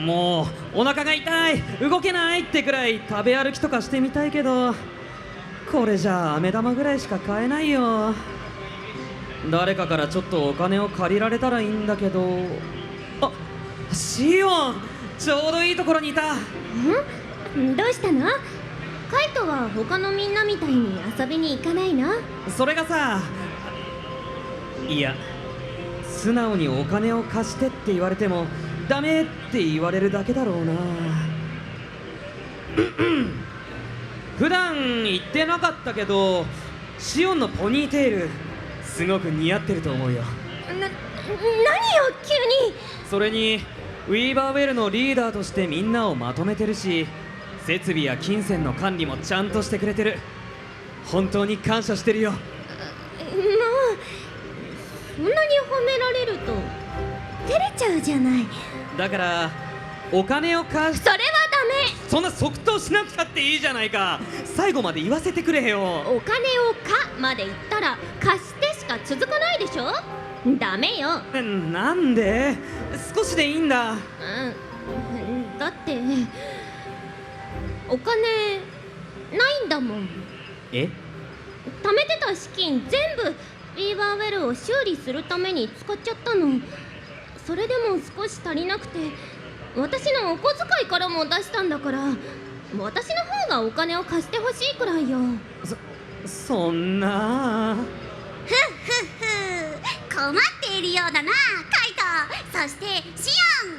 もうお腹が痛い、動けないってくらい食べ歩きとかしてみたいけど、これじゃあ飴玉ぐらいしか買えないよ。誰かからちょっとお金を借りられたらいいんだけど。あ、シオン、ちょうどいいところにいた。どうしたの？カイトは他のみんなみたいに遊びに行かないの？それがさ、いや、素直にお金を貸してって言われてもダメって言われるだけだろうな。普段言ってなかったけど、シオンのポニーテールすごく似合ってると思うよ。何よ急に。それにウィーバーウェルのリーダーとしてみんなをまとめてるし、設備や金銭の管理もちゃんとしてくれてる。本当に感謝してるよ。もうそんなに褒められると照れちゃうじゃない。だからお金を貸し、それはダメ。そんな即答しなくたっていいじゃないか。最後まで言わせてくれよ。お金をかまで言ったら貸してしか続かないでしょ。ダメよ。なんで？少しでいいんだ。だってお金ないんだもん。え？貯めてた資金全部ウィーバーウェルを修理するために使っちゃったの。それでも少し足りなくて、私のお小遣いからも出したんだから、私の方がお金を貸してほしいくらいよ。そんな。困っているようだなカイト。そしてシアン。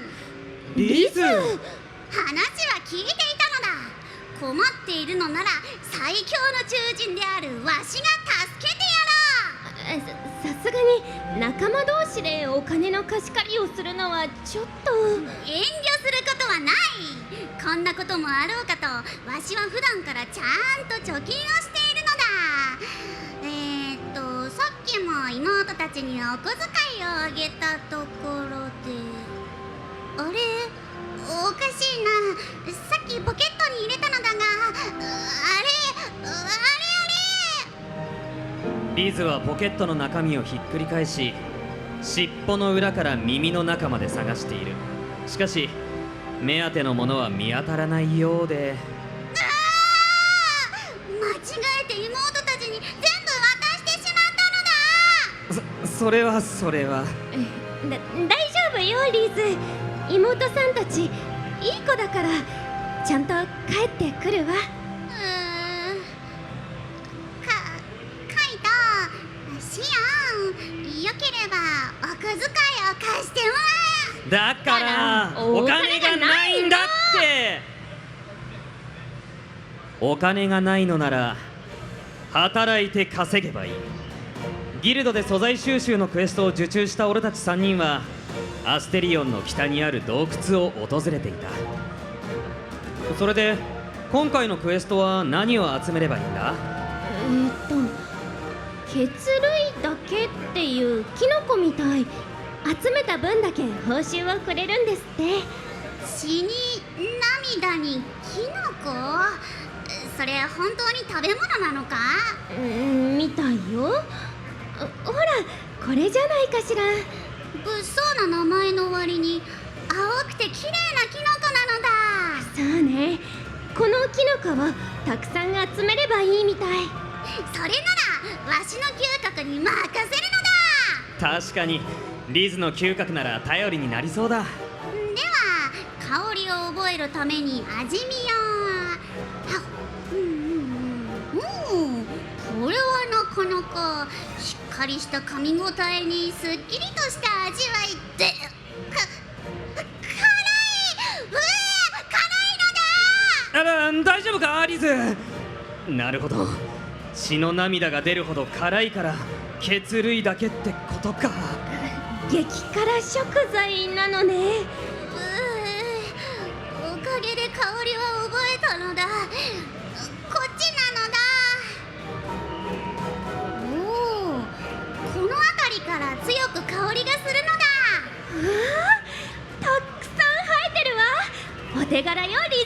リズ。話は聞いていたのだ。困っているのなら最強の忠人であるわしが助けてやろう。さすがに仲間同士でお金の貸し借りをするのはちょっと。遠慮することはない。こんなこともあろうかとわしは普段からちゃんと貯金をしているのだ。さっきも妹たちにお小遣いをあげたところで、あれおかしいな。さっきポケットに入れたのだが、リズはポケットの中身をひっくり返し、尻尾の裏から耳の中まで探している。しかし目当てのものは見当たらないようで。間違えて妹たちに全部渡してしまったのだ。それは大丈夫よリズ。妹さんたちいい子だからちゃんと帰ってくるわ。カイト、シアン、よければお小遣いを貸してもらだからお金がないんだって。お金がないのなら働いて稼げばいい。ギルドで素材収集のクエストを受注した俺たち3人はアステリオンの北にある洞窟を訪れていた。それで今回のクエストは何を集めればいいんだ？血類だけっていうキノコみたい。集めた分だけ報酬をくれるんですって。血に涙にキノコ？それ本当に食べ物なのか？みたいよ。ほらこれじゃないかしら。物騒な名前の割に青くて綺麗なキノコなのだ。そうね、このキノコをたくさん集めればいいみたい。それならわしの嗅覚に任せるのだ。確かにリズの嗅覚なら頼りになりそうだ。では香りを覚えるために味見よう。これはなかなかしっかりした噛み応えにすっきりとした味わいで、辛い大丈夫かリズ。なるほど、血の涙が出るほど辛いから血類だけってことか。激辛食材なのね。おかげで香りは覚えたのだ。こっちなのだ。この辺りから強く香りがするのだ。たくさん生えてるわ。お手柄よリ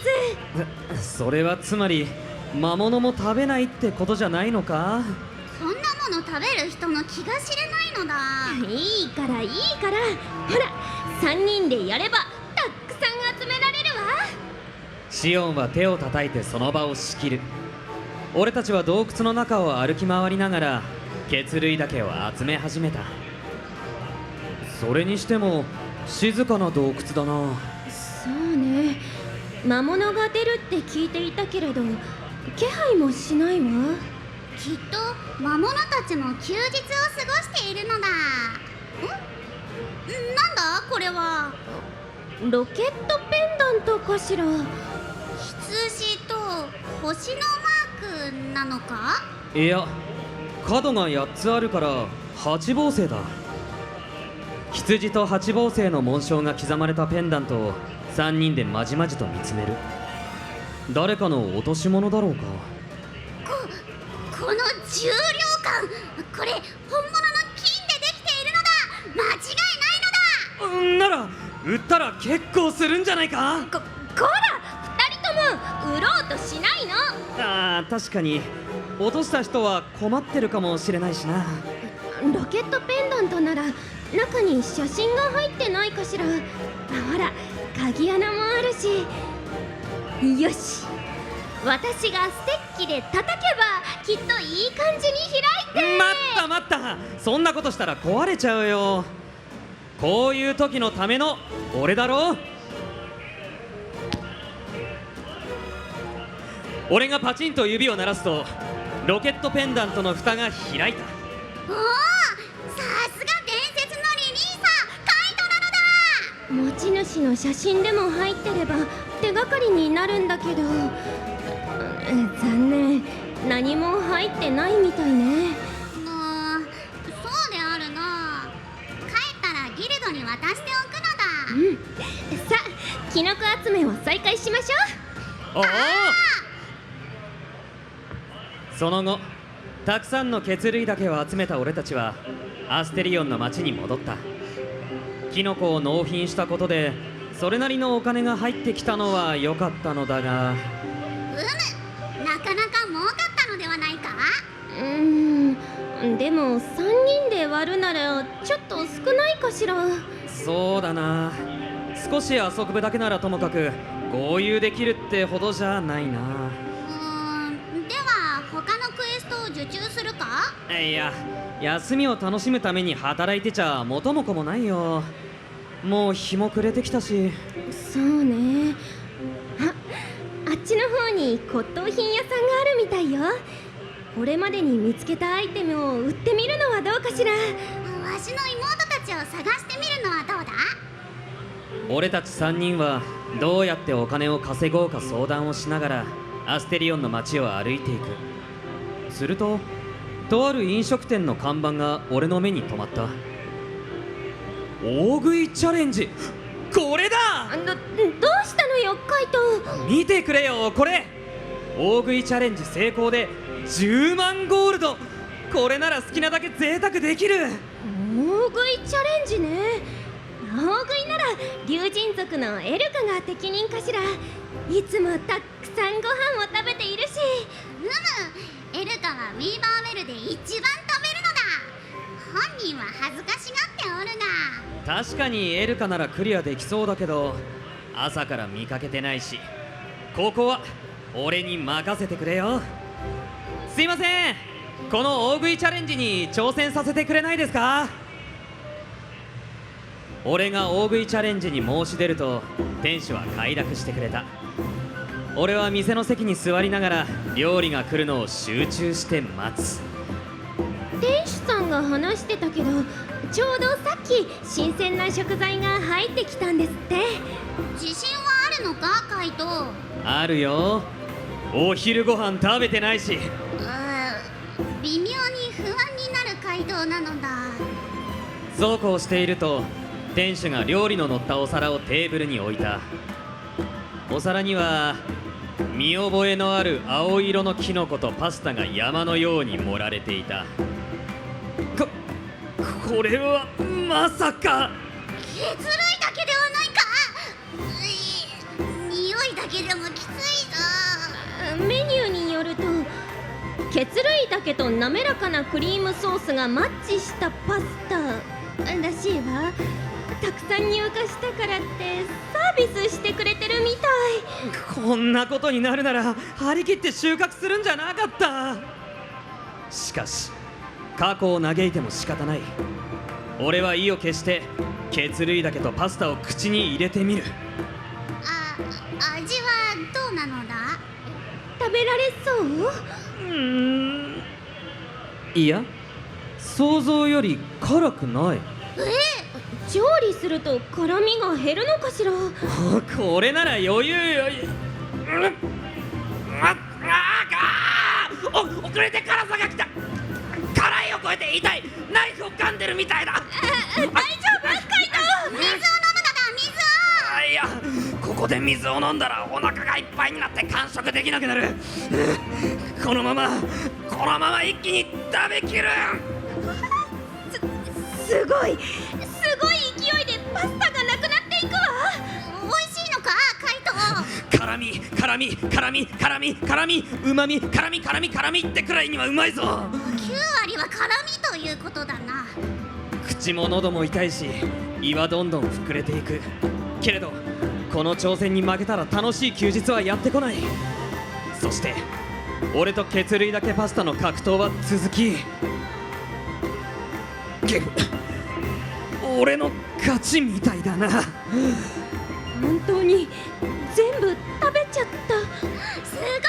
ズ。それはつまり魔物も食べないってことじゃないのか？こんなもの食べる人の気が知れないのだ。いいからいいから、ほら3人でやればたくさん集められるわ。シオンは手を叩いてその場を仕切る。俺たちは洞窟の中を歩き回りながら血類だけを集め始めた。それにしても静かな洞窟だな。そうね、魔物が出るって聞いていたけれど気配もしないわ。きっと魔物たちも休日を過ごしているのだ。なんだこれは。ロケットペンダントかしら。羊と星のマークなのか？いや、角が8つあるから八芒星だ。羊と八芒星の紋章が刻まれたペンダントを3人でまじまじと見つめる。誰かの落とし物だろうか。この重量感、これ本物の金でできているのだ。間違いないのだ。なら売ったら結構するんじゃないか。こら2人とも売ろうとしないの。確かに落とした人は困ってるかもしれないしな。ロケットペンダントなら中に写真が入ってないかしら。ほら鍵穴もあるし。よし、私がステッキで叩けばきっといい感じに開いて。待ったそんなことしたら壊れちゃうよ。こういう時のための俺だろ。俺がパチンと指を鳴らすとロケットペンダントの蓋が開いた。おお、さすが伝説のリリーサーカイトなのだ。士の写真でも入ってれば手がかりになるんだけど、残念、何も入ってないみたいね。そうであるな。帰ったらギルドに渡しておくのだ。さあ、キノコ集めを再開しましょう。おお。その後、たくさんの血類だけを集めた俺たちはアステリオンの町に戻った。キノコを納品したことでそれなりのお金が入ってきたのは良かったのだが、なかなか儲かったのではないか。でも3人で割るならちょっと少ないかしら。そうだな、少し遊ぶだけならともかく豪遊できるってほどじゃないな。では他のクエストを受注するか。いや、休みを楽しむために働いてちゃ元も子もないよ。もう日も暮れてきたし。そうね。あっちの方に骨董品屋さんがあるみたいよ。これまでに見つけたアイテムを売ってみるのはどうかしら。わしの妹たちを探してみるのはどうだ。俺たち3人はどうやってお金を稼ごうか相談をしながらアステリオンの街を歩いていく。するととある飲食店の看板が俺の目に留まった。大食いチャレンジ、これだ。どうしたのよカイト。見てくれよこれ。大食いチャレンジ成功で10万ゴールド。これなら好きなだけ贅沢できる。大食いチャレンジね。大食いなら竜神族のエルカが適任かしら。いつもたくさんご飯を食べているし。エルカはウィーバーウェルで一番食べるのだ。本人は恥ずかしがっておるが。確かにエルカならクリアできそうだけど、朝から見かけてないし、ここは俺に任せてくれよ。すいません、この大食いチャレンジに挑戦させてくれないですか。俺が大食いチャレンジに申し出ると店主は快諾してくれた。俺は店の席に座りながら料理が来るのを集中して待つ。店主さんが話してたけど、ちょうどさっき新鮮な食材が入ってきたんですって。自信はあるのかカイト。あるよ。お昼ご飯食べてないし。微妙に不安になる回答なのだ。そうこうしていると店主が料理の乗ったお皿をテーブルに置いた。お皿には見覚えのある青色のキノコとパスタが山のように盛られていた。これはまさか。血類だけではないか。匂いだけでもきついぞ。メニューによると血類だけと滑らかなクリームソースがマッチしたパスタらしいわ。たくさん入荷したからってサービスしてくれてるみたい。こんなことになるなら張り切って収穫するんじゃなかった。しかし過去を嘆いても仕方ない。俺は意を決して血類だけとパスタを口に入れてみる。味はどうなのだ。食べられそう？いや、想像より辛くない。調理すると辛みが減るのかしら。これなら余裕。遅れて辛さが来た。辛いを超えて痛い。ナイフを噛んでるみたいだ。大丈夫カイト。水を飲むのだ。水を。いや、ここで水を飲んだらお腹がいっぱいになって完食できなくなる。このまま一気に食べきる。すごい勢いでパスタがなくなっていくわ。美味しいのかカイト。辛み、うまみ、辛みってくらいにはうまいぞ。9割は辛みということだな。口も喉も痛いし胃はどんどん膨れていく。けれどこの挑戦に負けたら楽しい休日はやってこない。そして俺と血類だけパスタの格闘は続き、俺の勝ちみたいだな。本当に全部食べちゃった。すごいのだ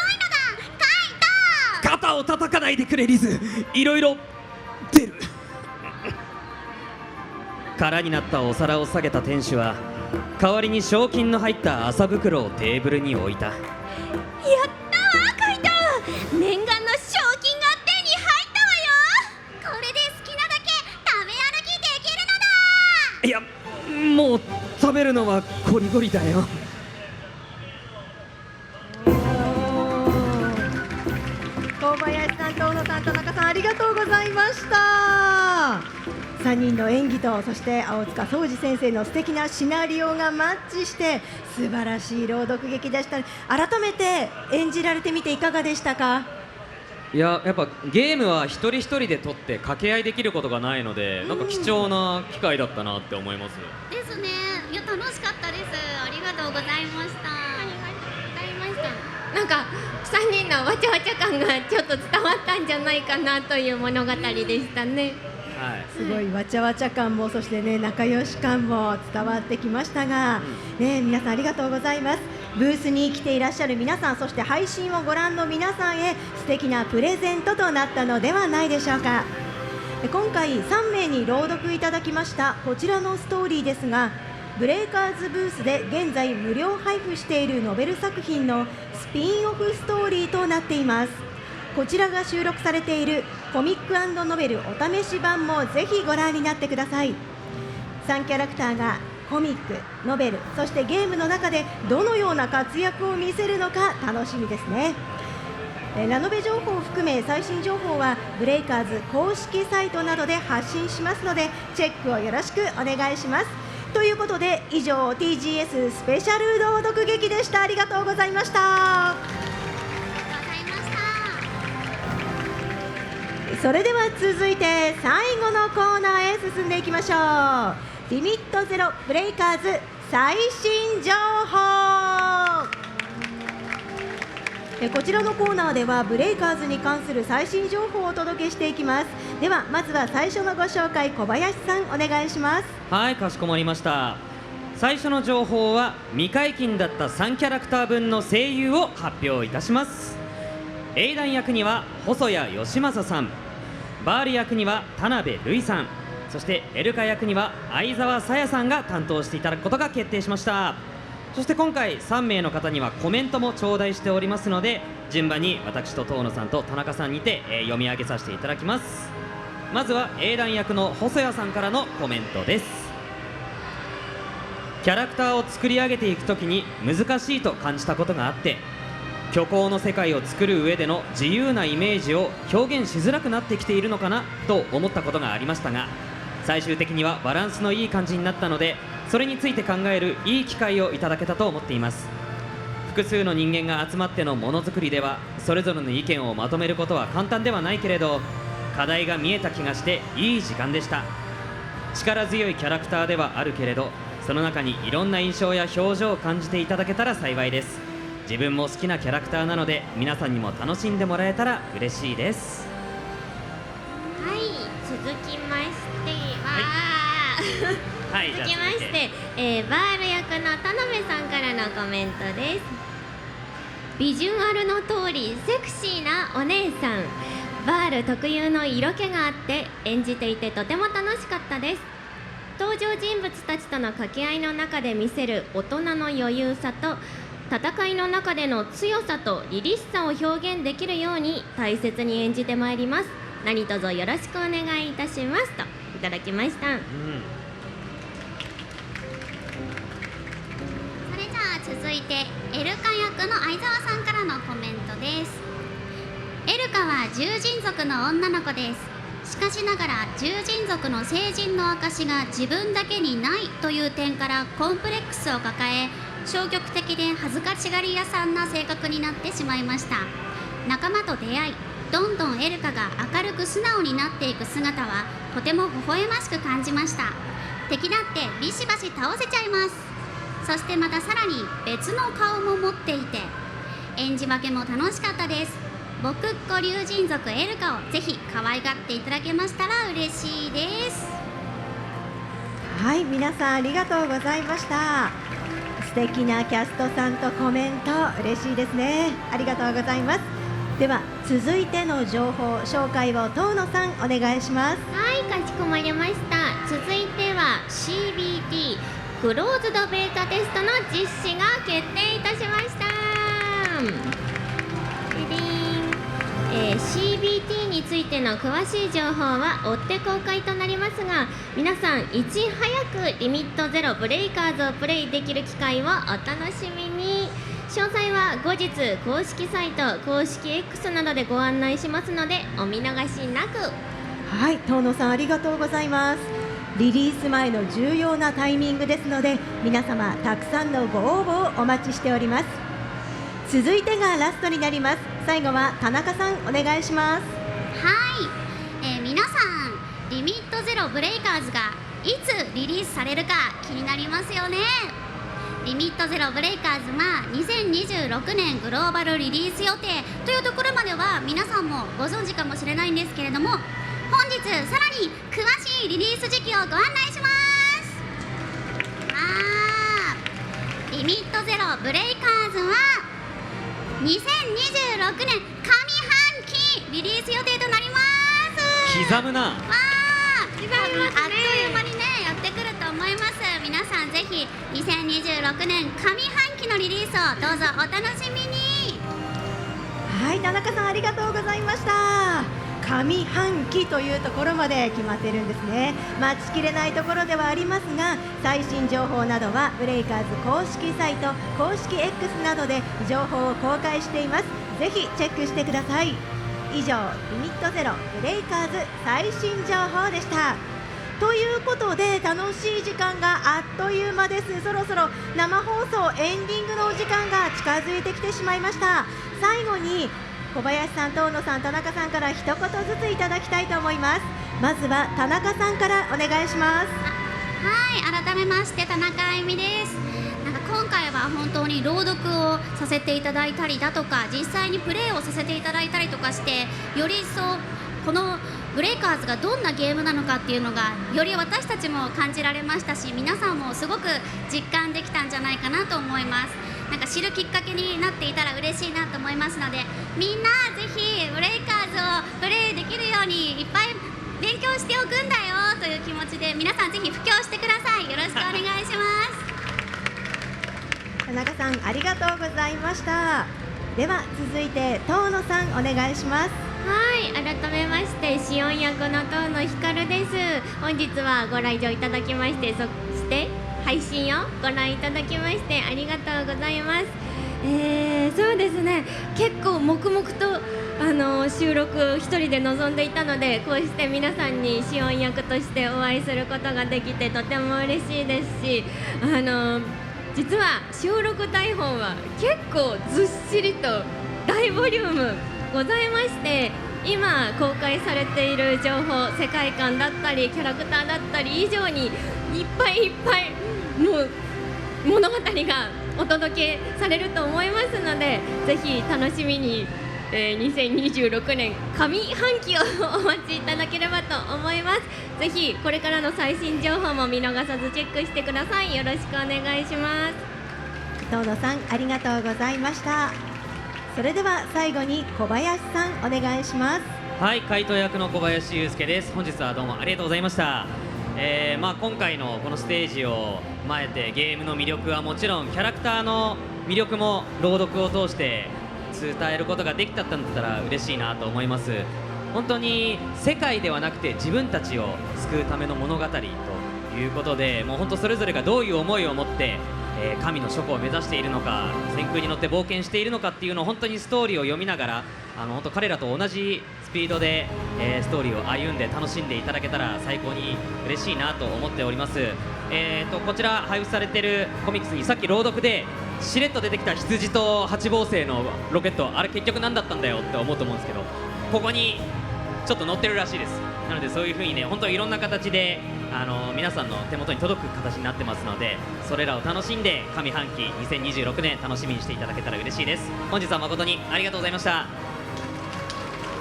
カイト。肩を叩かないでくれリズ。いろいろ出る。空になったお皿を下げた店主は代わりに賞金の入った麻袋をテーブルに置いた。やったわカイト、念願の賞金が手に入ったわよ。これで好きなだけ食べ歩きできるのだ。いや、もう食べるのはゴリゴリだよ。小林さん、遠野さん、田中さん、ありがとうございました。3人の演技と、そして青塚総司先生の素敵なシナリオがマッチして素晴らしい朗読劇でした。改めて演じられてみていかがでしたか？いや、やっぱゲームは一人一人で取って掛け合いできることがないので、なんか貴重な機会だったなって思います。ですね。いや楽しかったです。ありがとうございました。なんか3人のわちゃわちゃ感がちょっと伝わったんじゃないかなという物語でしたね。はい、すごいわちゃわちゃ感も、そしてね、仲良し感も伝わってきましたが、ね、皆さんありがとうございます。ブースに来ていらっしゃる皆さん、そして配信をご覧の皆さんへ素敵なプレゼントとなったのではないでしょうか。今回3名に朗読いただきましたこちらのストーリーですが、ブレイカーズブースで現在無料配布しているノベル作品のスピンオフストーリーとなっています。こちらが収録されているコミック&ノベルお試し版もぜひご覧になってください。3キャラクターがコミック、ノベル、そしてゲームの中でどのような活躍を見せるのか楽しみですね。ラノベ情報を含め最新情報はブレイカーズ公式サイトなどで発信しますので、チェックをよろしくお願いします。ということで以上 TGS スペシャル朗読劇でした。ありがとうございました。それでは続いて最後のコーナーへ進んでいきましょう。リミットゼロブレイカーズ最新情報。こちらのコーナーではブレイカーズに関する最新情報をお届けしていきます。ではまずは最初のご紹介、小林さんお願いします。はい、かしこまりました。最初の情報は未解禁だった3キャラクター分の声優を発表いたします。エイダン役には細谷義正さん、バール役には田辺瑠衣さん、そしてエルカ役には相沢さやさんが担当していただくことが決定しました。そして今回3名の方にはコメントも頂戴しておりますので、順番に私と遠野さんと田中さんにて、読み上げさせていただきます。まずは英断役の細谷さんからのコメントです。キャラクターを作り上げていくときに難しいと感じたことがあって、虚構の世界を作る上での自由なイメージを表現しづらくなってきているのかなと思ったことがありましたが、最終的にはバランスのいい感じになったので、それについて考えるいい機会をいただけたと思っています。複数の人間が集まってのものづくりではそれぞれの意見をまとめることは簡単ではないけれど、課題が見えた気がしていい時間でした。力強いキャラクターではあるけれど、その中にいろんな印象や表情を感じていただけたら幸いです。自分も好きなキャラクターなので皆さんにも楽しんでもらえたら嬉しいです。はい、続きましては、はい、続きまして、バール役の田辺さんからのコメントです。ビジュアルの通りセクシーなお姉さん、バール特有の色気があって演じていてとても楽しかったです。登場人物たちとの掛け合いの中で見せる大人の余裕さと、戦いの中での強さと凛々しさを表現できるように大切に演じてまいります。何卒よろしくお願いいたしますといただきました。それじゃあ続いてエルカ役の相沢さんからのコメントです。エルカは獣人族の女の子です。しかしながら獣人族の成人の証が自分だけにないという点からコンプレックスを抱え、消極的で恥ずかしがり屋さんな性格になってしまいました。仲間と出会い、どんどんエルカが明るく素直になっていく姿はとても微笑ましく感じました。敵だってビシバシ倒せちゃいます。そしてまたさらに別の顔も持っていて、演じ分けも楽しかったです。僕っ子竜神族エルカをぜひ可愛がっていただけましたら嬉しいです。はい、皆さんありがとうございました。素敵なキャストさんとコメント嬉しいですね。ありがとうございます。では続いての情報紹介を遠野さんお願いします。はい、かしこまりました。続いては CBT クローズドベータテストの実施が決定いたしました。リリン、CBT についての詳しい情報は追って公開となりますが、皆さんいち早くリミットゼロブレイカーズをプレイできる機会をお楽しみに。詳細は後日公式サイト、公式 X などでご案内しますのでお見逃しなく。はい、遠野さんありがとうございます。リリース前の重要なタイミングですので、皆様たくさんのご応募をお待ちしております。続いてがラストになります。最後は田中さんお願いします。はい、皆さんリミットゼロブレイカーズがいつリリースされるか気になりますよね。リミットゼロブレイカーズは2026年グローバルリリース予定というところまでは皆さんもご存知かもしれないんですけれども、本日さらに詳しいリリース時期をご案内します。リミットゼロブレイカーズは2026年上半期リリース予定となります。刻むな。わー、刻みますね。あっという間にねやってくると思います。皆さんぜひ2026年上半期のリリースをどうぞお楽しみに。はい、田中さんありがとうございました。上半期というところまで決まってるんですね。待ちきれないところではありますが、最新情報などはブレイカーズ公式サイト、公式 X などで情報を公開しています。ぜひチェックしてください。以上、リミットゼロブレイカーズ最新情報でした。ということで楽しい時間があっという間です。そろそろ生放送エンディングのお時間が近づいてきてしまいました。最後に小林さん、遠野さん、田中さんから一言ずついただきたいと思います。まずは田中さんからお願いします。はい、改めまして田中あゆみです。なんか今回は本当に朗読をさせていただいたりだとか、実際にプレーをさせていただいたりとかして、より一層このブレイカーズがどんなゲームなのかっていうのがより私たちも感じられましたし、皆さんもすごく実感できたんじゃないかなと思います。なんか知るきっかけになっていたら嬉しいなと思いますので、みんなぜひブレイカーズをプレイできるようにいっぱい勉強しておくんだよという気持ちで、皆さんぜひ布教してください。よろしくお願いします。田中さんありがとうございました。では続いて遠野さんお願いします。はい、改めましてシオン役の遠野ひかるです。本日はご来場いただきまして、そして配信をご覧いただきましてありがとうございます。そうですね、結構黙々と収録一人で臨んでいたので、こうして皆さんにシオン役としてお会いすることができてとても嬉しいですし、実は収録台本は結構ずっしりと大ボリュームございまして、今公開されている情報、世界観だったりキャラクターだったり以上にいっぱいいっぱいもう物語がお届けされると思いますので、ぜひ楽しみに、2026年上半期をお待ちいただければと思います。ぜひこれからの最新情報も見逃さずチェックしてください。よろしくお願いします。遠野さんありがとうございました。それでは最後に小林さんお願いします。はい、怪盗役の小林祐介です。本日はどうもありがとうございました。今回のこのステージを踏まえて、ゲームの魅力はもちろんキャラクターの魅力も朗読を通して伝えることができたんだったら嬉しいなと思います。本当に世界ではなくて自分たちを救うための物語ということで、もう本当それぞれがどういう思いを持って神の書庫を目指しているのか、天空に乗って冒険しているのかっていうのを本当にストーリーを読みながら、本当彼らと同じスピードで、ストーリーを歩んで楽しんでいただけたら最高に嬉しいなと思っております。こちら配布されているコミックスにさっき朗読でしれっと出てきた羊と8号星のロケット、あれ結局何だったんだよって思うと思うんですけど、ここにちょっと載ってるらしいです。なのでそういう風にね、本当にいろんな形で皆さんの手元に届く形になってますので、それらを楽しんで上半期2026年楽しみにしていただけたら嬉しいです。本日は誠にありがとうございました。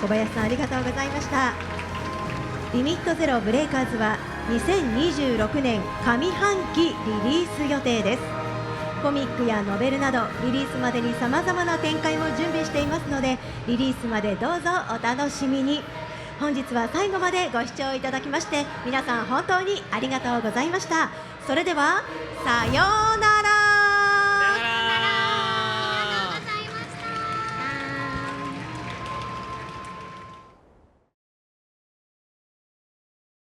小林さんありがとうございました。リミットゼロブレイカーズは2026年上半期リリース予定です。コミックやノベルなどリリースまでに様々な展開も準備していますので、リリースまでどうぞお楽しみに。本日は最後までご視聴いただきまして皆さん本当にありがとうございました。それではさようなら。